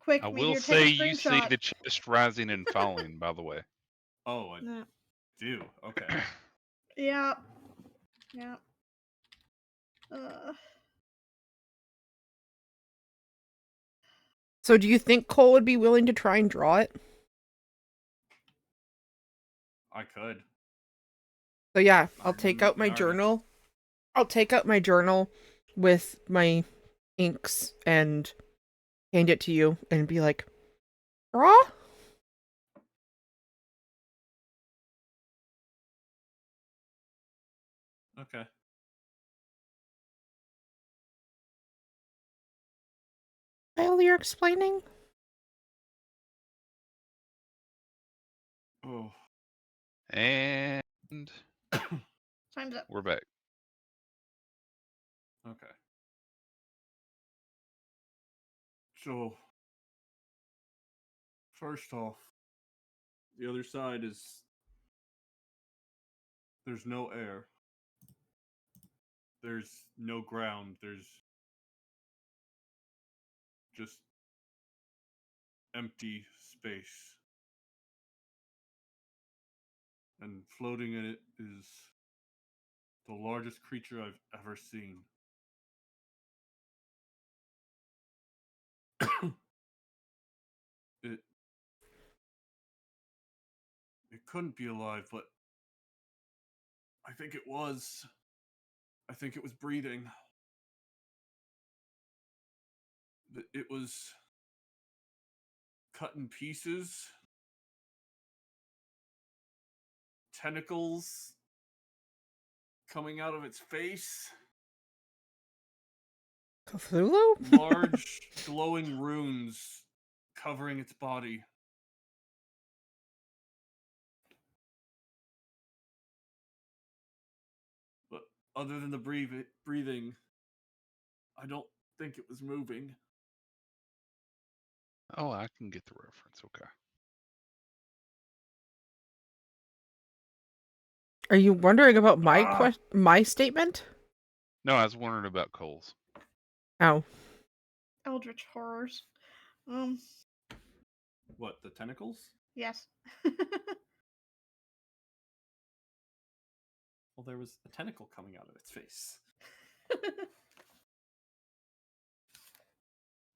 Quick, I will Meteor, say take a you see screenshot. the chest rising and falling, by the way. Oh, I No. do. Okay. Yeah. Yeah. So do you think Cole would be willing to try and draw it? I could. So yeah, I'll I'm take an out my artist. journal. I'll take out my journal with my inks and hand it to you and be like, draw? Okay. While you're explaining? Oh. And Time's up. we're back. Okay. So, first off, the other side is there's no air. There's no ground. There's just empty space. And floating in it is the largest creature I've ever seen. it it couldn't be alive, but I think it was. I think it was breathing. It was cut in pieces. Tentacles coming out of its face. Cthulhu? Large glowing runes covering its body. But other than the breathing, I don't think it was moving. Oh, I can get the reference. Okay. Are you wondering about my Ah! my statement? No, I was wondering about Cole's. Oh. Eldritch horrors. What, the tentacles? Yes. Well, there was a tentacle coming out of its face.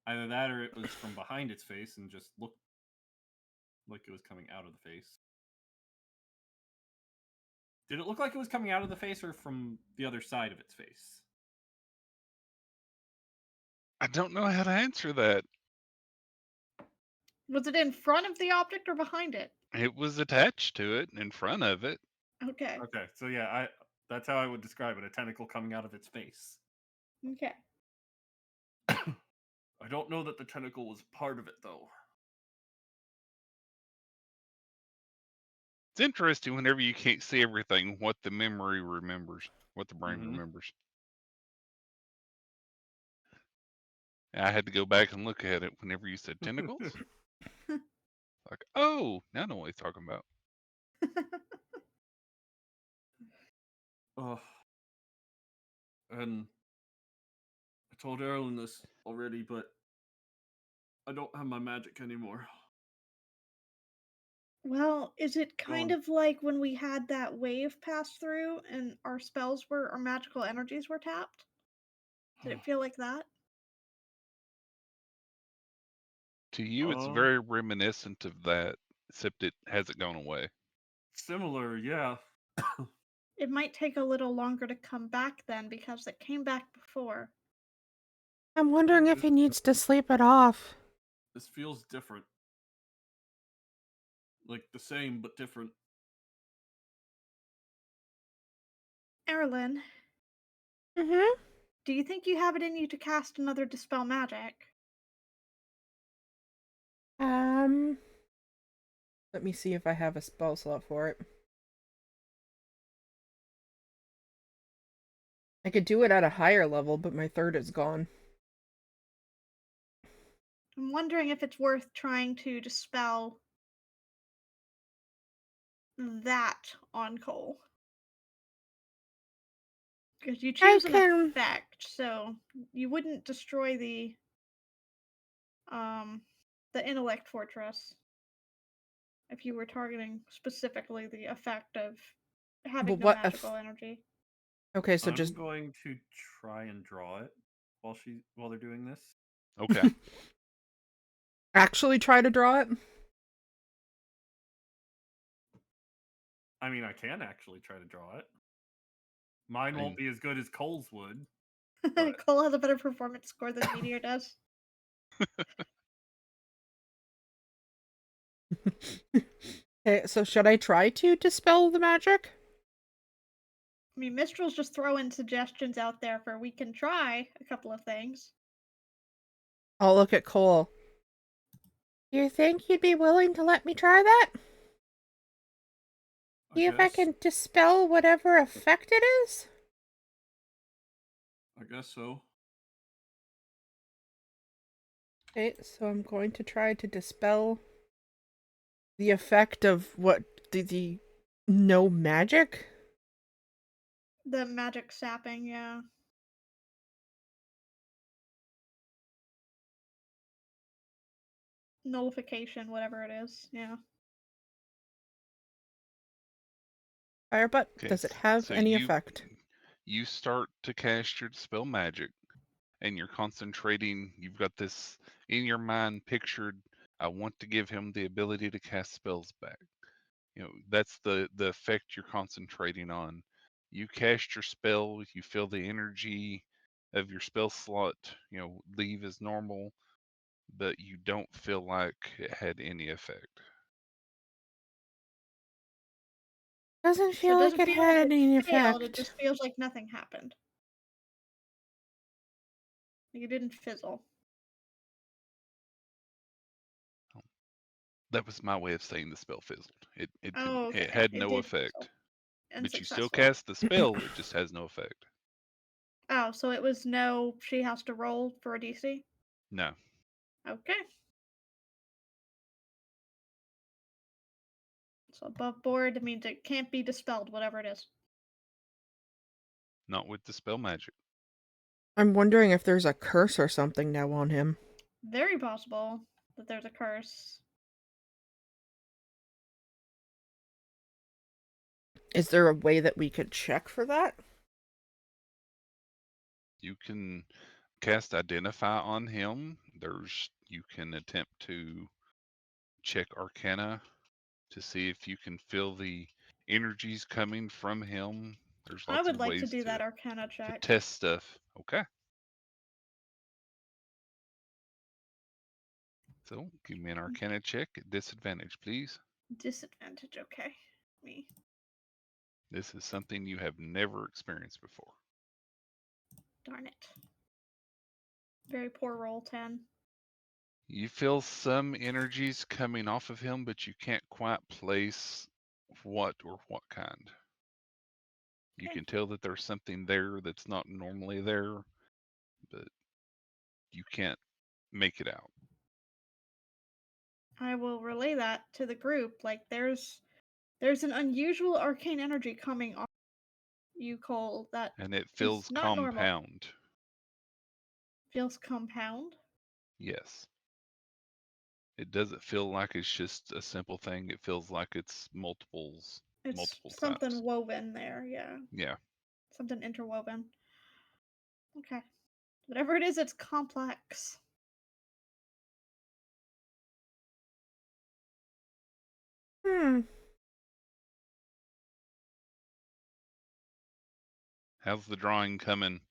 Either that or it was from behind its face and just looked like it was coming out of the face. Did it look like it was coming out of the face or from the other side of its face? I don't know how to answer that. Was it in front of the object or behind it? It was attached to it, in front of it. Okay. Okay, so yeah, that's how I would describe it, a tentacle coming out of its face. Okay. I don't know that the tentacle was part of it, though. It's interesting whenever you can't see everything, what the memory remembers, what the brain remembers. I had to go back and look at it whenever you said tentacles. Like, oh, now I know what he's talking about. And I told Aerilyn this already, but I don't have my magic anymore. Well, is it kind Gone. of like when we had that wave pass through and our magical energies were tapped? Did it feel like that? To you, it's very reminiscent of that, except it hasn't gone away. Similar, yeah. It might take a little longer to come back then because it came back before. I'm wondering if he needs to sleep it off. This feels different. Like the same, but different. Aerilyn, Mm-hmm. do you think you have it in you to cast another Dispel Magic? Let me see if I have a spell slot for it. I could do it at a higher level, but my third is gone. I'm wondering if it's worth trying to dispel that on Cole. Because you choose an effect, so you wouldn't destroy the intellect fortress if you were targeting specifically the effect of having no magical energy. Okay, so I'm just going to try and draw it while they're doing this. Okay. actually try to draw it. I mean, I can actually try to draw it. Mine won't be as good as Cole's would. But- Cole has a better performance score than Meteor does. Okay, so should I try to dispel the magic? I mean, Mistral's just throwing suggestions out there for we can try a couple of things. I'll look at Cole. You think you'd be willing to let me try that? See if I guess- can dispel whatever effect it is? I guess so. Okay, so I'm going to try to dispel the effect of what the no magic? The magic sapping, yeah. Nullification, whatever it is, yeah. Firebutt, Okay. does it have so any you, effect? You start to cast your dispel magic, and you're concentrating. You've got this in your mind pictured. I want to give him the ability to cast spells back. That's the effect you're concentrating on. You cast your spell. You feel the energy of your spell slot. Leave as normal, but you don't feel like it had any effect. Doesn't So feel like doesn't it feel had like any it failed, effect. it just feels like nothing happened. Like it didn't fizzle. That was my way of saying the spell fizzled. Oh, It okay. had It no did effect. fizzle. But you still Unsuccessful. cast the spell, it just has no effect. Oh, so it was no, she has to roll for a DC? No. Okay. So above board means it can't be dispelled, whatever it is. Not with the spell magic. I'm wondering if there's a curse or something now on him. Very possible that there's a curse. Is there a way that we could check for that? You can cast Identify on him. You can attempt to check Arcana to see if you can feel the energies coming from him. There's I lots would of like to ways do to, that Arcana to check. test stuff. Okay. So give me an Arcana check at disadvantage, please. Disadvantage, okay. Me. This is something you have never experienced before. Darn it. Very poor roll, 10. You feel some energies coming off of him, but you can't quite place what or what kind. You Okay. can tell that there's something there that's not normally there, but you can't make it out. I will relay that to the group. Like there's an unusual arcane energy coming off you, Cole, that And it is feels not normal. compound. Feels compound. Yes. It doesn't feel like it's just a simple thing. It feels like it's multiple It's types. something woven there, yeah. Yeah. Something interwoven. Okay. Whatever it is, it's complex. How's the drawing coming?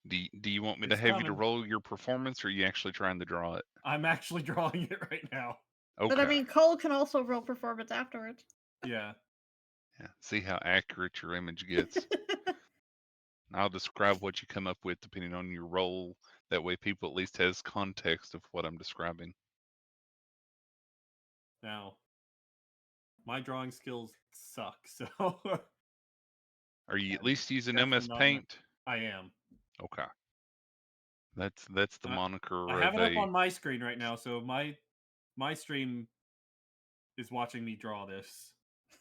Do you want me to It's have you to coming. roll your performance, or are you actually trying to draw it? I'm actually drawing it right now. Okay. But I mean, Cole can also roll performance afterwards. Yeah. Yeah. See how accurate your image gets. I'll describe what you come up with depending on your role. That way people at least has context of what I'm describing. Now, my drawing skills suck, so Are you at least using definitely MS not Paint? I am. Okay. That's the moniker I have of it up a on my screen right now, so my stream is watching me draw this.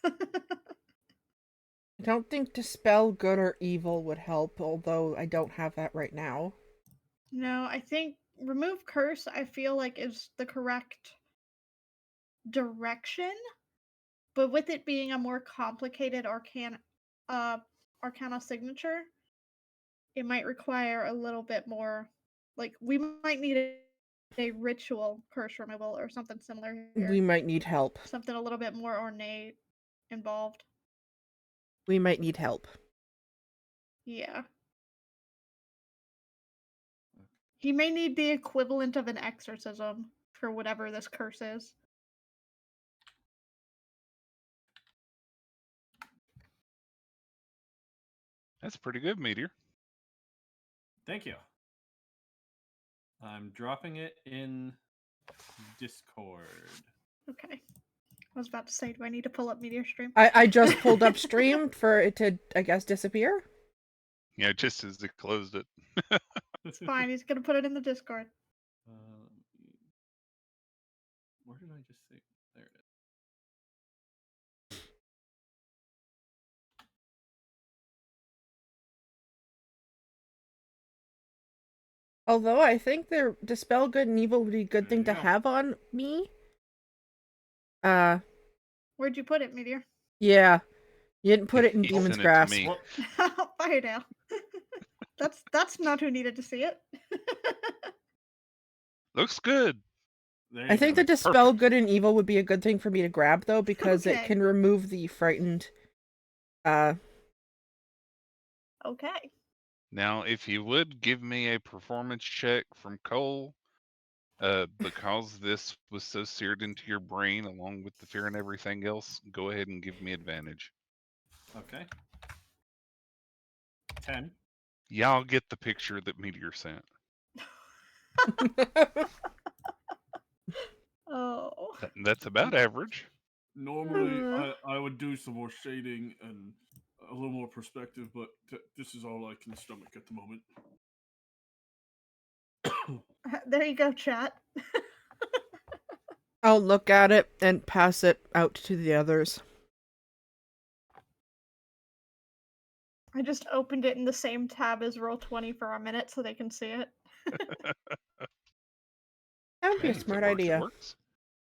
I don't think dispel good or evil would help, although I don't have that right now. No, I think remove curse, I feel like is the correct direction. But with it being a more complicated arcana signature, it might require a little bit more. Like, we might need a ritual curse removal or something similar here. We might need help. Something a little bit more ornate involved. We might need help. Yeah. He may need the equivalent of an exorcism for whatever this curse is. That's pretty good, Meteor. Thank you. I'm dropping it in Discord. Okay. I was about to say, do I need to pull up Meteor Stream? I just pulled up stream for it to, I guess, disappear. Yeah, just as it closed it. It's fine. He's gonna put it in the Discord. Where did I just say? There it is. Although I think the dispel good and evil would be a good There thing you to go. have on me. Where'd you put it, Meteor? Yeah. You didn't put it in He Demon's sent it to Grasp. me. Well, Bye now. That's not who needed to see it. Looks good. there I you think go. the dispel Perfect. good and evil would be a good thing for me to grab though, because it Okay. can remove the frightened. Okay. Now, if you would give me a performance check from Cole, because this was so seared into your brain along with the fear and everything else, go ahead and give me advantage. Okay. 10. Y'all get the picture that Meteor sent. Oh. That's about average. Normally, I would do some more shading and a little more perspective, but this is all I can stomach at the moment. There you go, chat. I'll look at it and pass it out to the others. I just opened it in the same tab as Roll20 for a minute so they can see it. That would be Hey, a if it smart works, it idea. works.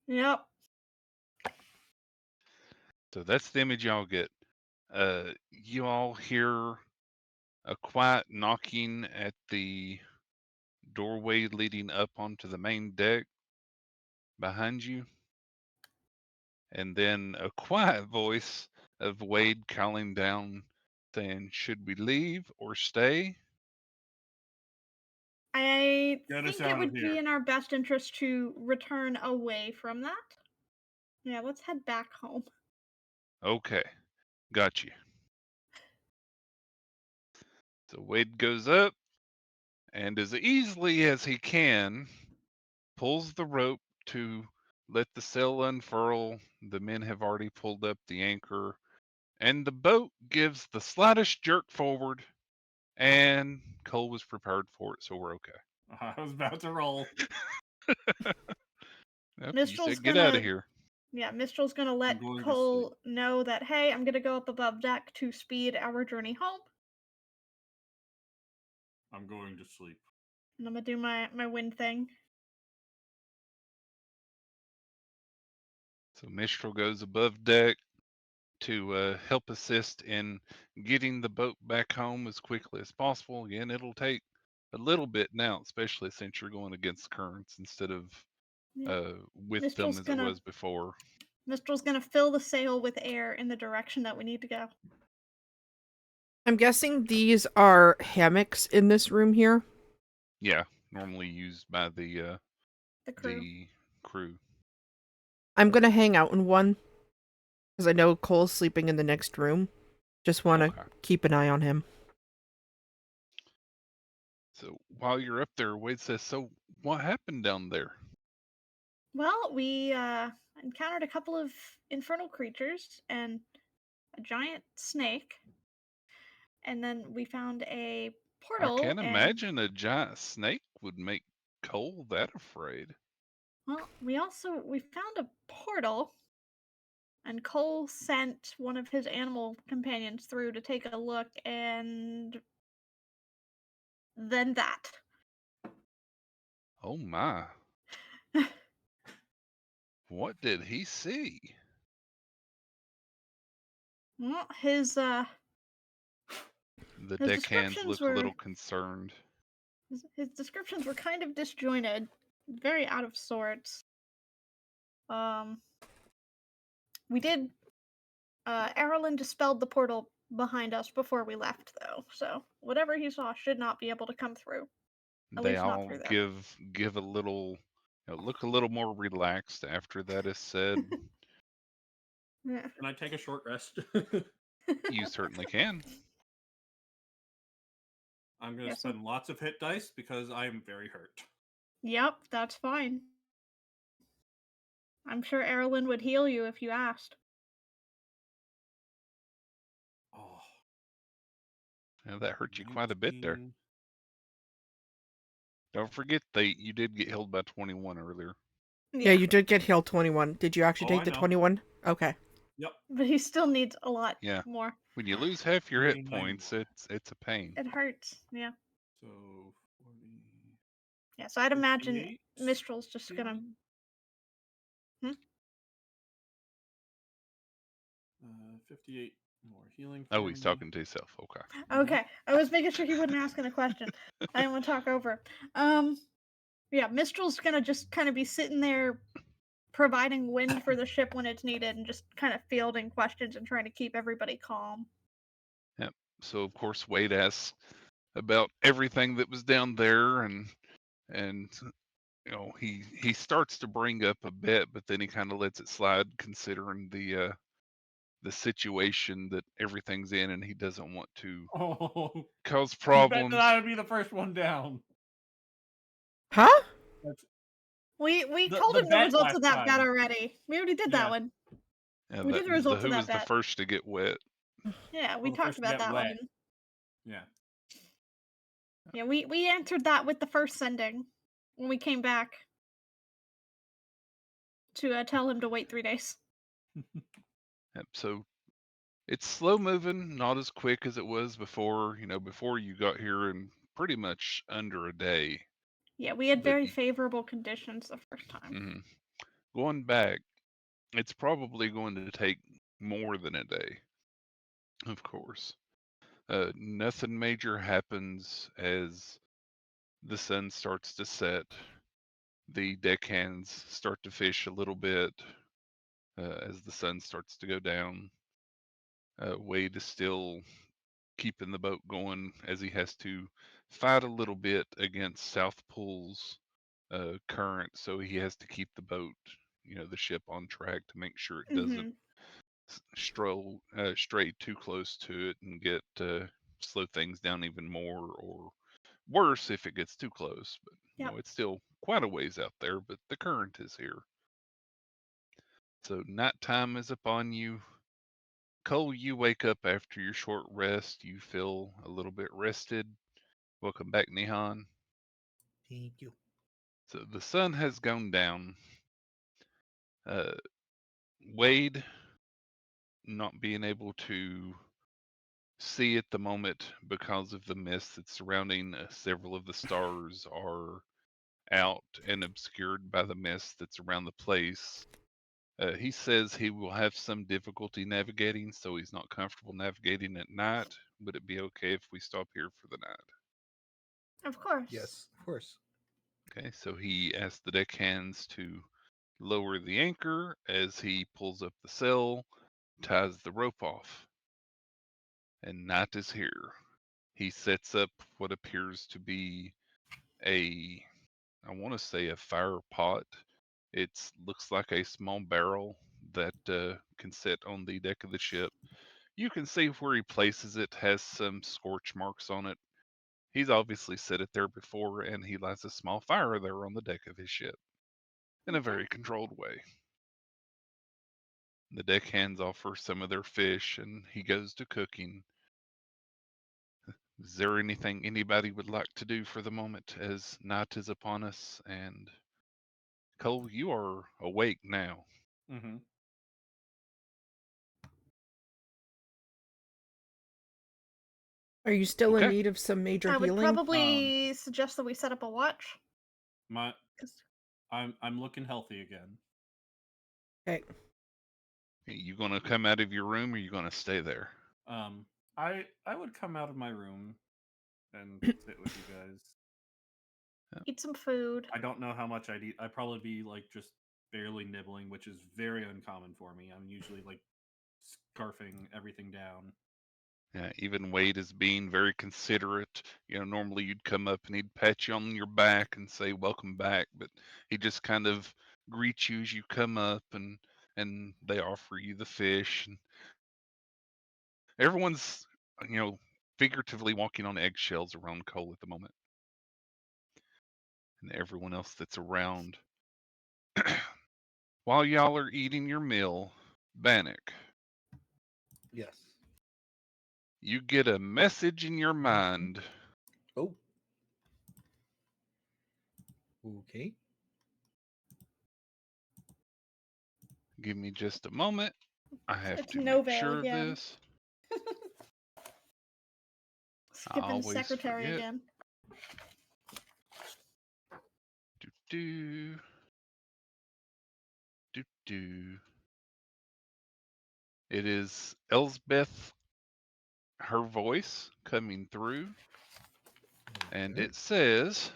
Yep. So that's the image y'all get. You all hear a quiet knocking at the doorway leading up onto the main deck behind you. And then a quiet voice of Wade calling down saying, "Should we leave or stay?" I Get us think it out of would be here. in our best interest to return away from that. Yeah, let's head back home. Okay, got you. So Wade goes up and as easily as he can pulls the rope to let the sail unfurl. The men have already pulled up the anchor, and the boat gives the slightest jerk forward, and Cole was prepared for it, so we're okay. I was about to roll. Yep, you Mistral's said get out of gonna- here. Yeah, Mistral's gonna let going to Cole know that, hey, I'm gonna go up above deck to speed our journey home. I'm going to sleep. And I'm gonna do my wind thing. So Mistral goes above deck to help assist in getting the boat back home as quickly as possible. Again, it'll take a little bit now, especially since you're going against the currents instead of Yeah. with Mistral's them as gonna- it was before. Mistral's gonna fill the sail with air in the direction that we need to go. I'm guessing these are hammocks in this room here. Yeah, normally used by the The crew. I'm gonna hang out in one because I know Cole's sleeping in the next room. Just want to Okay. keep an eye on him. So while you're up there, Wade says, "So what happened down there?" Well, we encountered a couple of infernal creatures and a giant snake. And then we found a portal. I can't and, imagine a giant snake would make Cole that afraid. Well, we found a portal, and Cole sent one of his animal companions through to take a look, and then that. Oh my. What did he see? Well, his The His deckhands descriptions look a were little concerned. his descriptions were kind of disjointed, very out of sorts. We did. Aerilyn dispelled the portal behind us before we left, though, so whatever he saw should not be able to come through. At They least not all through there. give a little, look a little more relaxed after that is said. Yeah. Can I take a short rest? You certainly can. I'm going to Yeah, so- spend lots of hit dice because I am very hurt. Yep, that's fine. I'm sure Aerilyn would heal you if you asked. Oh, Yeah, that hurt you quite a bit there. 19. Don't forget you did get healed by 21 earlier. Yeah, you did get healed 21. Did you actually Oh, take I the know. 21? Okay. Yep. But he still needs a lot Yeah. more. When you lose half your hit 99 points, more. it's a pain. It hurts. Yeah. So 40. Yeah, so I'd imagine 58 Mistral's just gonna. healing. 58 more healing. Oh, for he's me. talking to himself. Okay. Okay, I was making sure he wasn't asking a question. I didn't want to talk over. Yeah, Mistral's gonna just kind of be sitting there, providing wind for the ship when it's needed, and just kind of fielding questions and trying to keep everybody calm. Yep. So of course Wade asks about everything that was down there, and he starts to bring up a bit, but then he kind of lets it slide, considering the situation that everything's in, and he doesn't want to Oh, cause you bet problems. that I would be the first one down. Huh? That's, We The- told the him the bet results of last that bet time. alrety. We already did that Yeah. one. Yeah, We did the results who of that was the bet. first to get wet. Yeah, we the talked first to about get that wet. one. Yeah. Yeah, we answered that with the first sending when we came back to tell him to wait 3 days. Yep, so it's slow moving, not as quick as it was before. Before you got here in pretty much under a day. Yeah, we had But very favorable conditions the first time. mhm. Going back, it's probably going to take more than a day. Of course. Nothing major happens as the sun starts to set. The deckhands start to fish a little bit as the sun starts to go down. Wade is still keeping the boat going as he has to fight a little bit against South Pool's current, so he has to keep the boat, the ship on track to make sure it doesn't stray too close to it and get slow things down even more, or worse if it gets too close. But Yep. it's still quite a ways out there, but the current is here. So nighttime is upon you. Cole, you wake up after your short rest. You feel a little bit rested. Welcome back, Nihan. Thank you. So the sun has gone down. Wade, not being able to see at the moment because of the mist that's surrounding several of the stars are out and obscured by the mist that's around the place. He says he will have some difficulty navigating, so he's not comfortable navigating at night. Would it be okay if we stop here for the night? Of course. Yes, of course. Okay, so he asks the deckhands to lower the anchor as he pulls up the sail, ties the rope off. And night is here. He sets up what appears to be I want to say a fire pot. It looks like a small barrel that can sit on the deck of the ship. You can see where he places it has some scorch marks on it. He's obviously set it there before, and he lights a small fire there on the deck of his ship in a very controlled way. The deckhands offer some of their fish, and he goes to cooking. Is there anything anybody would like to do for the moment as night is upon us? And Cole, you are awake now. Mm-hmm. Are you still in Okay. need of some major I would healing? probably suggest that we set up a watch. I'm looking healthy again. Okay. You gonna come out of your room, or you gonna stay there? I would come out of my room and sit with you guys. Eat some food. I don't know how much I'd eat. I'd probably be like just barely nibbling, which is very uncommon for me. I'm usually like scarfing everything down. Yeah, even Wade is being very considerate. Normally you'd come up and he'd pat you on your back and say welcome back, but he just kind of greets you as you come up, and they offer you the fish, and everyone's figuratively walking on eggshells around Cole at the moment, and everyone else that's around. While y'all are eating your meal, Bannock, Yes. you get a message in your mind. Oh. Okay. Give me just a moment. I have It's to no make veil sure of again. this. I Skipping always secretary forget. again. Do. It is Elsbeth, her voice coming through, and Okay. it says,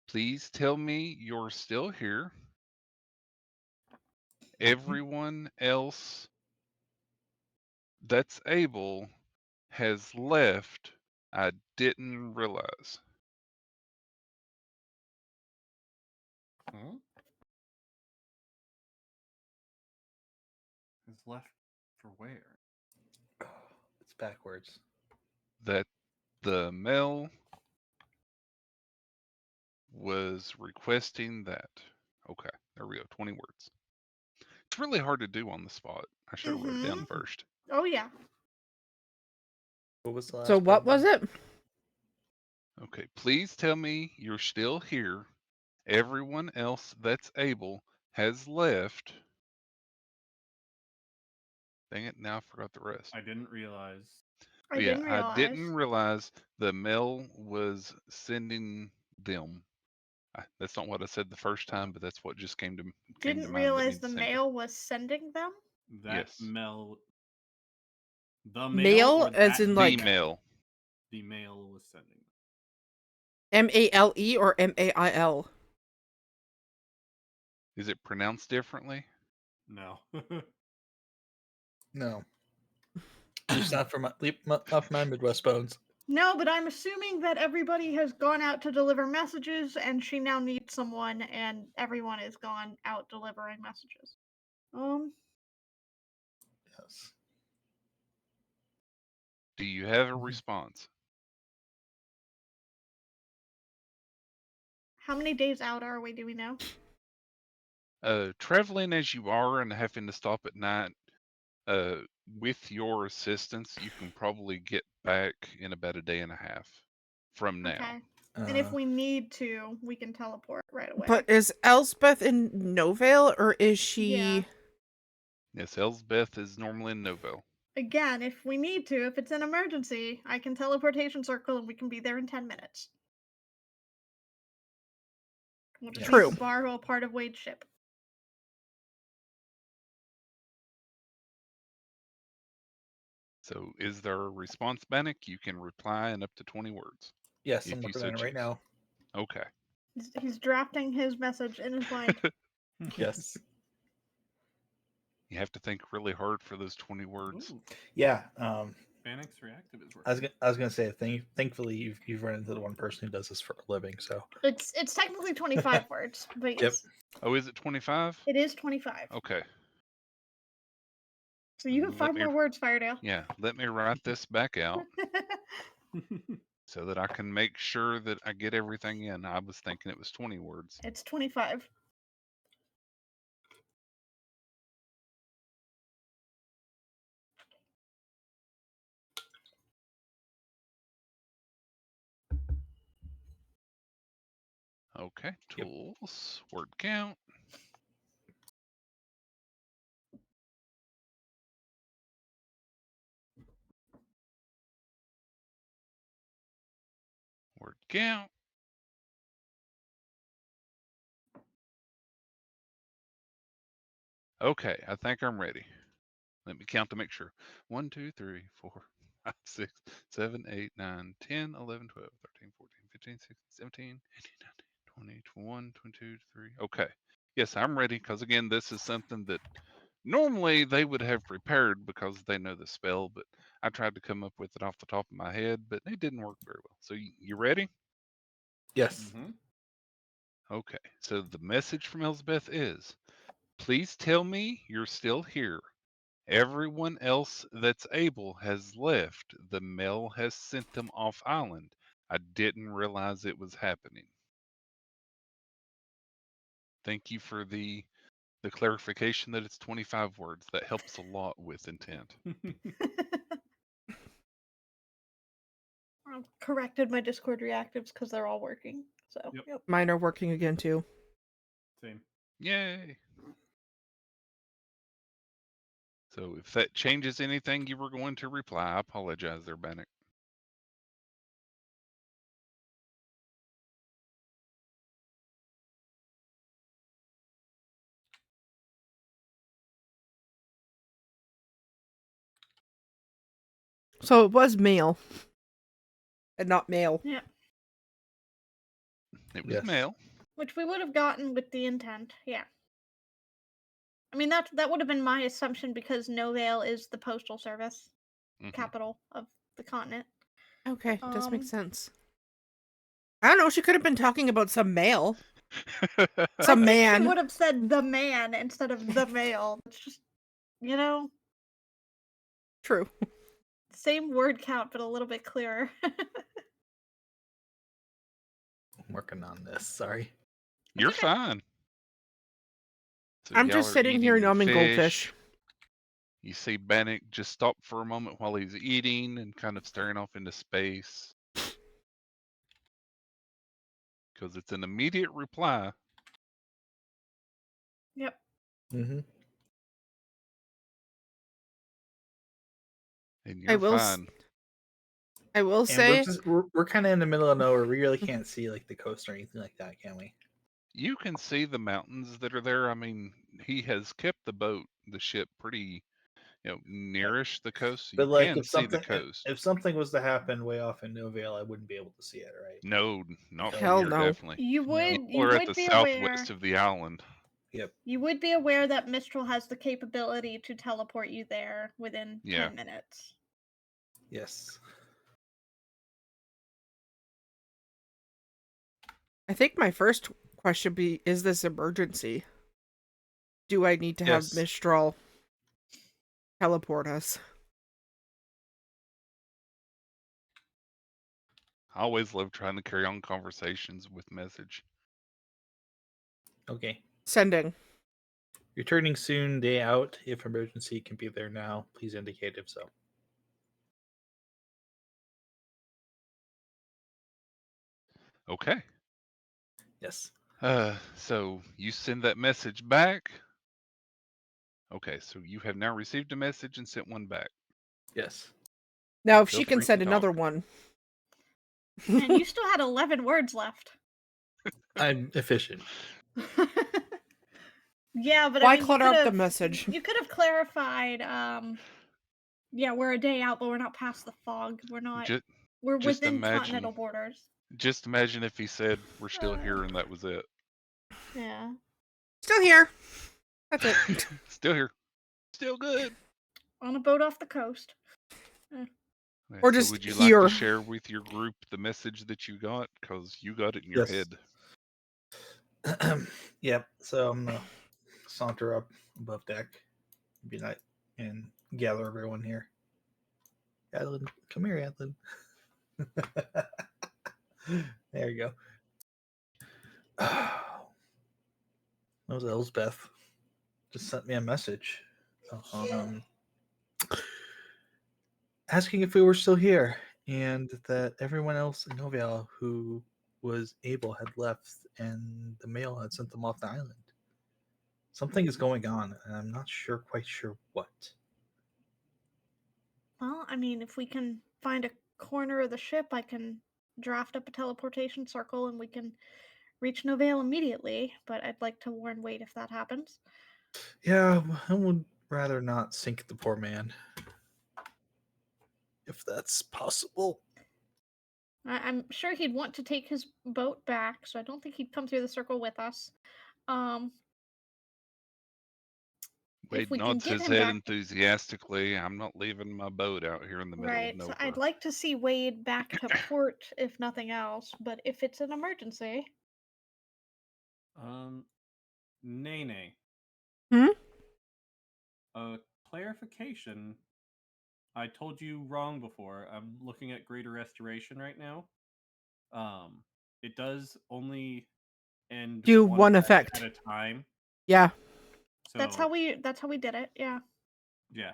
"Please tell me you're still here. Everyone else that's able has left. I didn't realize." Huh? Is left for where? It's backwards. That the mail was requesting that. Okay, there we go. 20 words. It's really hard to do on the spot. I should have wrote it down first. Oh yeah. What was the last So what part? was it? Okay, please tell me you're still here. Everyone else that's able has left. Dang it, now I forgot the rest. I didn't realize. I Yeah, didn't I realize. didn't realize the mail was sending them. That's not what I said the first time, but that's what just came to mind. Didn't That realize needs the to send it. mail was sending them. That Yes. mail. The mail, Mail, or as that in, The like- mail. The mail was sending. MALE or MAIL? Is it pronounced differently? No. No. Just not from off my Midwest bones. No, but I'm assuming that everybody has gone out to deliver messages, and she now needs someone, and everyone is gone out delivering messages. Yes. Do you have a response? How many days out are we? Do we know? Traveling as you are and having to stop at night, with your assistance, you can probably get back in about a day and a half from now. Okay. And if we need to, we can teleport right away. But is Elspeth in Novale, or is she... Yeah. Yes, Elsbeth is normally in Novell. Again, if we need to, if it's an emergency, I can teleportation circle and we can be there in 10 minutes. We'll just True. need to borrow a part of Wade's ship. So is there a response, Bannock? You can reply in up to 20 words. Yes, if I'm you looking so at it right choose. now. Okay. He's drafting his message in his mind. Yes. You have to think really hard for those 20 words. Ooh, Yeah. Phoenix Reactive is I was working. gonna say, thankfully you've run into the one person who does this for a living. So It's technically 25 words, but yes. Yep. Oh, is it 25? It is 25. Okay. So you have 5 more words, Firedale. Yeah, let me write this back out so that I can make sure that I get everything in. I was thinking it was 20 words. It's 25. Okay, Yep. tools, word count. Word count. Okay, I think I'm ready. Let me count to make sure. 1, 2, 3, 4, 5, 6, 7, 8, 9, 10, 11, 12, 13, 14, 15, 16, 17, 18, 19, 20, 21, 22, 23. Okay. Yes, I'm ready because, again, this is something that normally they would have prepared because they know the spell, but I tried to come up with it off the top of my head, but it didn't work very well. So, you ready? Yes. Mm-hmm. Okay. So, the message from Elizabeth is please tell me you're still here. Everyone else that's able has left. The mail has sent them off island. I didn't realize it was happening. Thank you for the clarification that it's 25 words. That helps a lot with intent. I've corrected my Discord reactives because they're all working. So, Yep. Mine are working again too. Same. Yay. So if that changes anything you were going to reply, I apologize there, Bannock. So it was male. And not male. yeah. It was Yes. mail. Which we would have gotten with the intent. Yeah. I mean, that would have been my assumption because Novale is the postal service Mhm. capital of the continent. Okay, it does make Um, sense. I don't know, she could have been talking about some male. I Some think she man. would have said the man instead of the male. It's just, you know, True. same word count, but a little bit clearer. I'm working on this. Sorry. You're okay. fine. So I'm y'all just are sitting here eating your numbing fish. goldfish. You see Bannock just stop for a moment while he's eating and kind of staring off into space. Because it's an immediate reply. Yep. Mm-hmm. And I you're will fine. I will And say we're kind of in the middle of nowhere. We really can't see like the coast or anything like that, can we? You can see the mountains that are there. I mean, he has kept the ship pretty, nearish the coast. So But you like, can see the coast. if something was to happen way off in Novale, I wouldn't be able to see it, right? No, not from Hell here, no. definitely. You No. would you Or at the would be aware. southwest of the island. Yep. You would be aware that Mistral has the capability to teleport you there within Yeah. 10 minutes. Yes. I think my first question be, is this emergency? Do I need to have Yes. Mistral teleport us? I always love trying to carry on conversations with message. Okay. Sending. Returning soon, day out. If emergency can be there now, please indicate if so. Okay. Yes. So you send that message back. Okay, so you have now received a message and sent one back. Yes. Now, if Feel she can free to send talk. another one. And you still had 11 words left. I'm efficient. Yeah, but Why I mean, clutter up the message? You could have clarified. Yeah, we're a day out, but we're not past the fog. We're not. Just, We're just within imagine. continental borders. Just imagine if he said we're still here and that was it. Yeah. Still here. That's it. Still here. Still good. On a boat off the coast. Okay, Or so just would you here. like to share with your group the message that you got? Because you got it in your Yes. head. Yep. So I'm gonna saunter up above deck, be nice, and gather everyone here. Adeline, come here, Adeline. There you go. That was Elsbeth. Just sent me a message, asking if we were still here, and that everyone else in Novale who was able had left, and the mail had sent them off the island. Something is going on, and I'm not quite sure what. Well, I mean, if we can find a corner of the ship, I can draft up a teleportation circle and we can reach Novale immediately. But I'd like to warn Wade if that happens. Yeah, rather not sink the poor man, if that's possible. I'm sure he'd want to take his boat back, so I don't think he'd come through the circle with us. If Wade we can nods get his him head back, enthusiastically. I'm not leaving my boat out here in the middle of right? So nowhere. I'd like to see Wade back to port, if nothing else. But if it's an emergency, Nene. Hmm? Clarification. I told you wrong before. I'm looking at Greater Restoration right now. It does only end Do one one effect. at a time. Yeah. So that's how we did it. Yeah. yeah.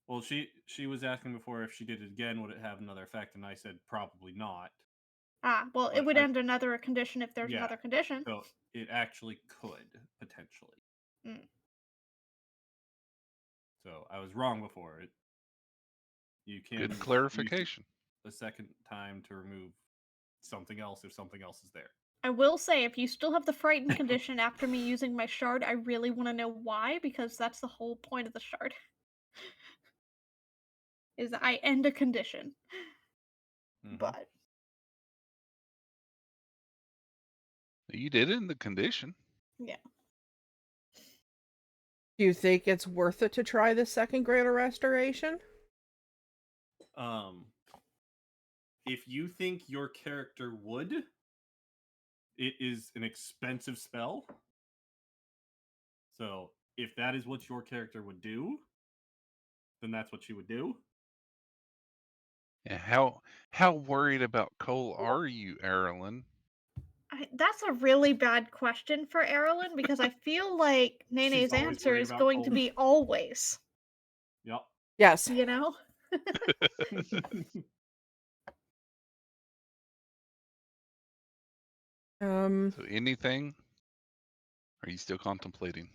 Well, she was asking before if she did it again, would it have another effect? And I said probably not. Ah, well, it But would end another condition if there's yeah. another condition. So it actually could potentially. Mm. So I was wrong before. You can Good use it clarification. a second time to remove something else if something else is there. I will say, if you still have the frightened condition after me using my shard, I really want to know why, because that's the whole point of the shard. Is that I end a condition. Mhm. But You did it in the condition. yeah. Do you think it's worth it to try the second Greater Restoration? If you think your character would, it is an expensive spell. So if that is what your character would do, then that's what you would do. Yeah, how worried about Cole are you, Aerilyn? That's a really bad question for Aerilyn, because I feel like Nene's always answer worried is about going to Cole. be always. Yep. Yes. You know? So anything? Are you still contemplating?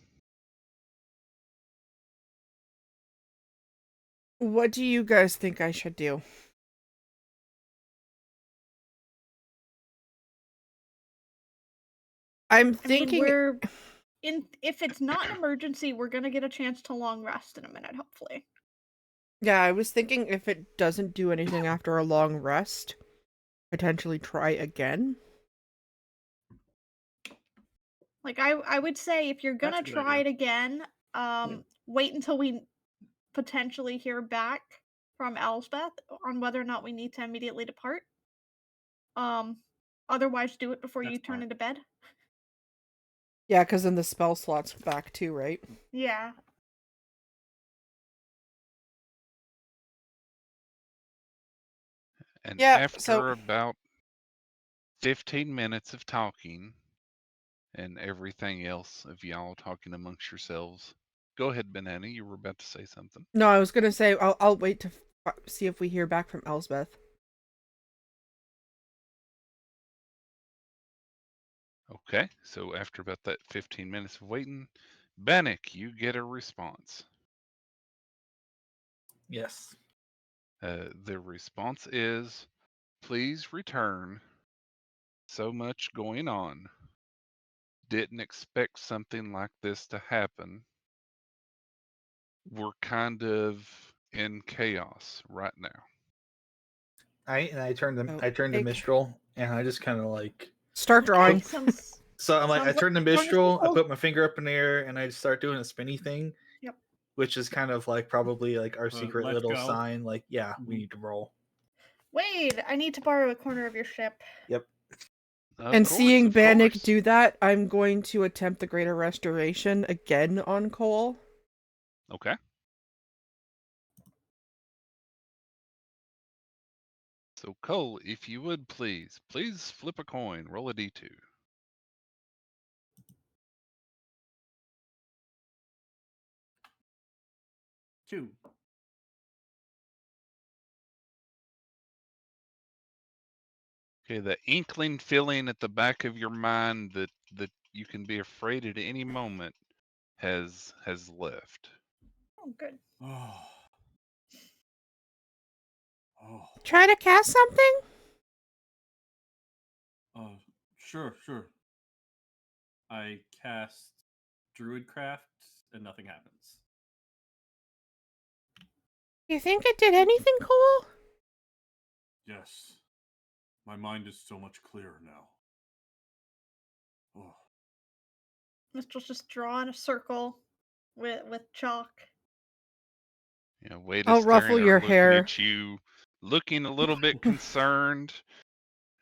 What do you guys think I should do? I'm thinking. If it's not an emergency, we're gonna get a chance to long rest in a minute, hopefully. Yeah, I was thinking if it doesn't do anything after a long rest, potentially try again. Like I would say, if you're That's gonna a good try idea. it again, wait until we potentially hear back from Elsbeth on whether or not we need to immediately depart. Otherwise, do it before you That's turn smart. into bed. Yeah, because then the spell slot's back too, right? Yeah. And Yeah, after about 15 minutes of talking and everything else of y'all talking amongst yourselves, go ahead, Banana. You were about to say something. No, I was gonna say I'll wait to see if we hear back from Elsbeth. Okay, so after about that 15 minutes of waiting, Bannock, you get a response. Yes. The response is, please return. So much going on. Didn't expect something like this to happen. We're kind of in chaos right now. I turned Oh, to Mistral, and I just kind of like start drawing. So I'm like, I Sounds turned to like Mistral, I Mistral. put my finger up in the air, and I just start doing a spinny thing. Yep. Which is kind of like probably like our secret Let's little go. sign, like, yeah, we need to roll. Wade, I need to borrow a corner of your ship. Yep. And seeing Bannock course. do that, I'm going to attempt the Greater Restoration again on Cole. Okay. So Cole, if you would please flip a coin, roll a d2. Two. Okay, the inkling feeling at the back of your mind that you can be afraid at any moment has left. Oh, good. Oh. Oh. Try to cast something? Sure. I cast Druidcraft and nothing happens. You think it did anything cool? Yes. My mind is so much clearer now. Oh. Mistral's just drawing a circle with chalk. You know, Wade I'll is staring ruffle at her, your looking hair. at you, looking a little bit concerned,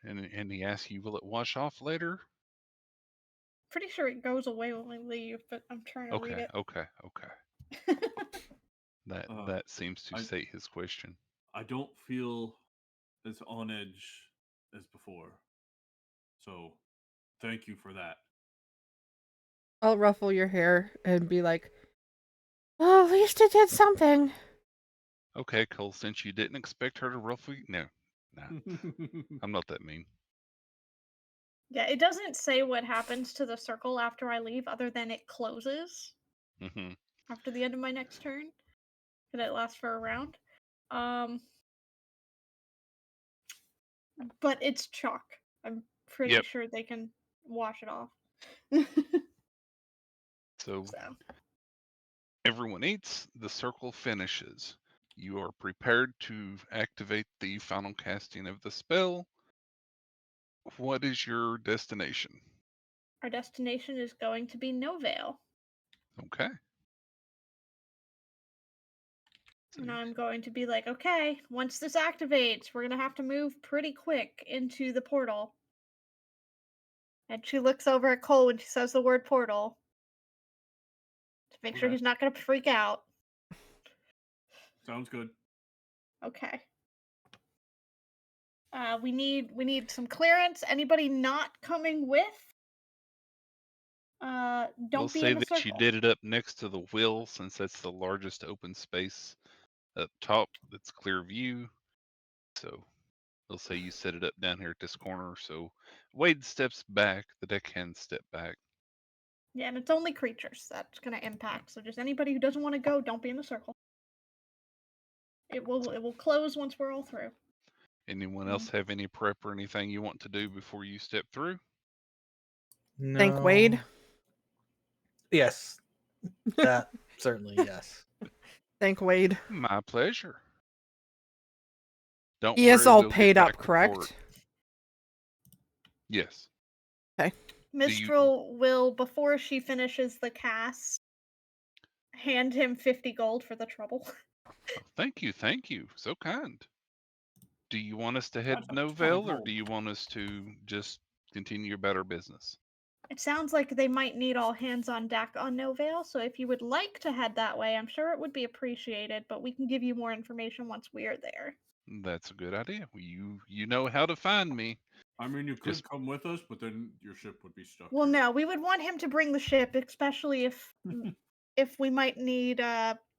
and he asks you, "Will it wash off later?" Pretty sure it goes away when we leave, but I'm trying to read Okay. it. That seems to I- state his question. I don't feel as on edge as before. So, thank you for that. I'll ruffle your hair and be like, well, at least it did something. Okay, Cole, since you didn't expect her to ruffle you, no, I'm not that mean. Yeah, it doesn't say what happens to the circle after I leave, other than it closes Hmm. after the end of my next turn, and it lasts for a round. But it's chalk. I'm pretty Yep. sure they can wash it off. So So everyone eats, the circle finishes. You are prepared to activate the final casting of the spell. What is your destination? our destination is going to be Novale. Okay. So And I'm going to be like, okay, once this activates, we're going to have to move pretty quick into the portal. And she looks over at Cole when she says the word portal to make sure Okay. he's not going to freak out. Sounds good. Okay. We need some clearance. Anybody not coming with? we'll Don't be say in the that circle. you did it up next to the wheel, since that's the largest open space up top that's clear view. So we'll say you set it up down here at this corner. So Wade steps back, the deckhand step back. Yeah, and it's only creatures that's going to impact. So just anybody who doesn't want to go, don't be in the circle. It will close once we're all through. Anyone else have any prep or anything you want to do before you step through? No. Thank Wade. Yes. That certainly, yes. Thank Wade. My pleasure. Don't He is worry, all we'll get paid up, back report. correct? Yes. Mistral will, before she finishes the cast, hand him 50 gold for the trouble. Oh, thank you. So kind. Do you want us to head That's to a ton of Novale, or gold. do you want us to just continue about our business? It sounds like they might need all hands on deck on Novale, so if you would like to head that way, I'm sure it would be appreciated, but we can give you more information once we are there. That's a good idea. You know how to find me. I mean, you could Just- come with us, but then your ship would be stuck. Well, here. no, we would want him to bring the ship, especially if we might need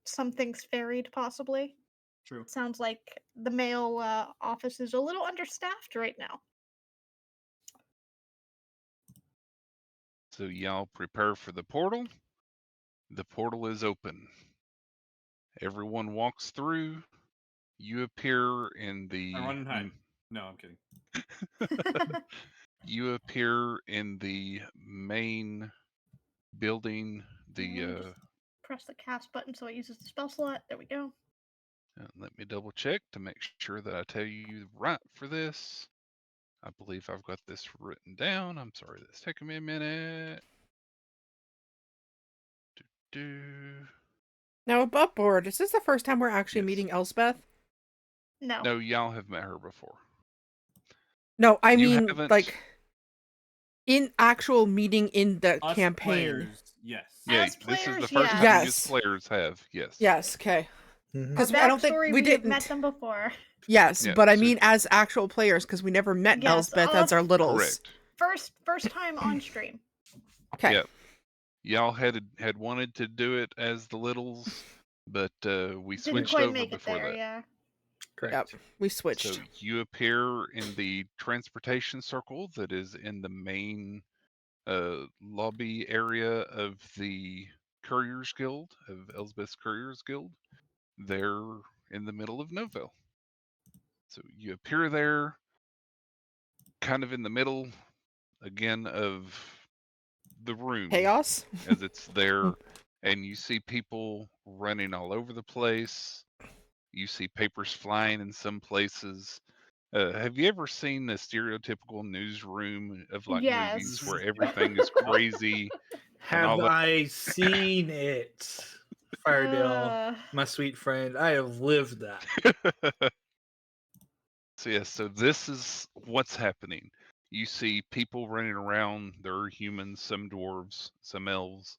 some things ferried, possibly. True. Sounds like the mail office is a little understaffed right now. So y'all prepare for the portal. The portal is open. Everyone walks through. You appear in the I run and hide. No, I'm kidding. you appear in the main building. Just press the cast button so it uses the spell slot. There we go. Let me double check to make sure that I tell you right for this. I believe I've got this written down. I'm sorry, that's taking me a minute. Do. Now, above board, is this the first time we're actually Yes. meeting Elspeth? No. No, y'all have met her before. No, I You mean, haven't- like, in actual meeting in the Us campaign. players, yes. Yeah, As this is the players, first time yes. you as players have. Yes. Yes, okay. Mhm. Because Our I don't think backstory, we have didn't. met them before. Yes, Yeah, but I so- mean as actual players, because we never met Yes, Elspeth as our littles. Correct. First time on stream. Okay. Yep. Y'all had wanted to do it as the littles, but we Didn't switched quite over make it before there, that. yeah. Correct. Yep. We switched. So you appear in the transportation circle that is in the main lobby area of the Couriers Guild, of Elsbeth's Couriers Guild. They're in the middle of Novelle. So you appear there, kind of in the middle, again, of the room. Chaos? As it's there, and you see people running all over the place. You see papers flying in some places. Have you ever seen a stereotypical newsroom of like movies Yes. where everything is crazy and Have all that? I seen it? Firedale, my sweet friend, I have lived that. So this is what's happening. You see people running around. There are humans, some dwarves, some elves.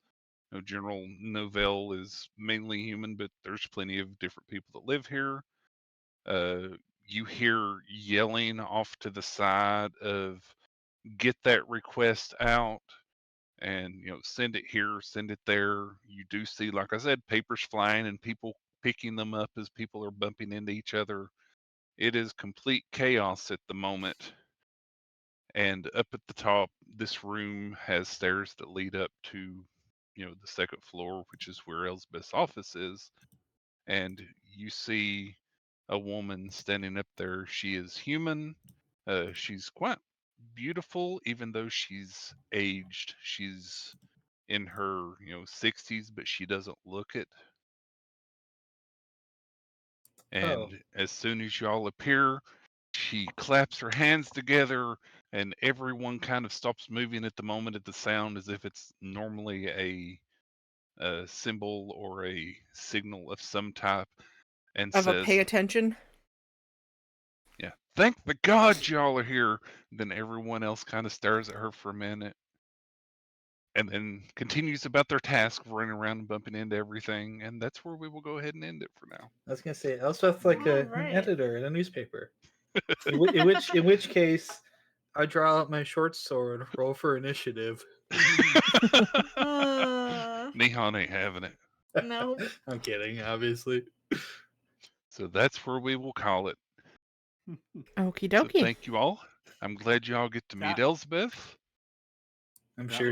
General Novell is mainly human, but there's plenty of different people that live here. You hear yelling off to the side of get that request out and send it here, send it there. You do see, like I said, papers flying and people picking them up as people are bumping into each other. It is complete chaos at the moment. And up at the top, this room has stairs that lead up to, the second floor, which is where Elsbeth's office is. And you see a woman standing up there. She is human. She's quite beautiful, even though she's aged. She's in her, 60s, but she doesn't look it. And as soon as y'all appear, she claps her hands together, and everyone kind of stops moving at the moment at the sound, as if it's normally a symbol or a signal of some type, and Of a says, pay attention. "Yeah, thank the gods y'all are here." Then everyone else kind of stares at her for a minute, and then continues about their task of running around and bumping into everything. And that's where we will go ahead and end it for now. I was gonna say Elspeth's like an Alright. editor in a newspaper. In which case, I draw out my short sword, roll for initiative. Nihon ain't having it. No. I'm kidding, obviously. So that's where we will call it. Okie So dokie. thank you all. I'm glad y'all get to meet That- Elsbeth. I'm That sure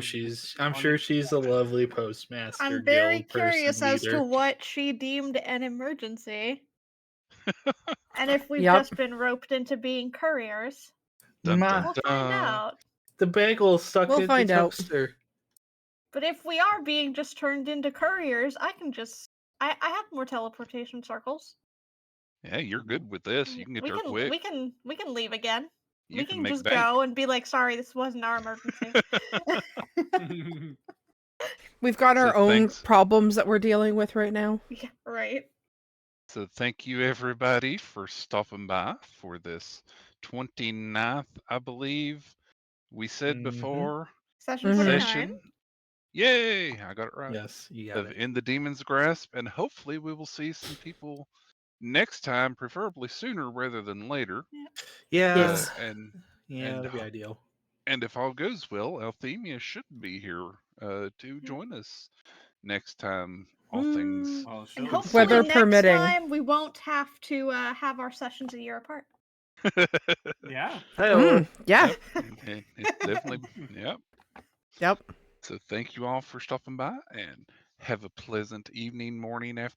was she's a lovely postmaster. I'm very guild person, curious as to leader. what she deemed an emergency. And if we've Yep. just been roped into being couriers. Dun, Ma- dun, We'll dun. find out. The bagel stuck We'll in find the out. toaster. But if we are being just turned into couriers, I can just I have more teleportation circles. Yeah, you're good with this. You can get We there can quick. we can leave again. You We can can make just bank. go and be like, sorry, this wasn't our emergency. We've got So our own thanks. problems that we're dealing with right now. Yeah, right. So thank you everybody for stopping by for this 29th, I believe we said Mhm. before, Session Mhm. 29. session. Yay, I got it right. Yes, you got Of it. In the Demon's Grasp, and hopefully we will see some people next time, preferably sooner rather than later. Yeah, Yes. And that'd be ideal. and if all goes well, Althemia should be here to join us next time. All things Oh, And she'll- hopefully Weather next permitting. time we won't have to have our sessions a year apart. Yeah. Yeah. It's definitely, yep. Yep. So thank you all for stopping by, and have a pleasant evening, morning, afternoon.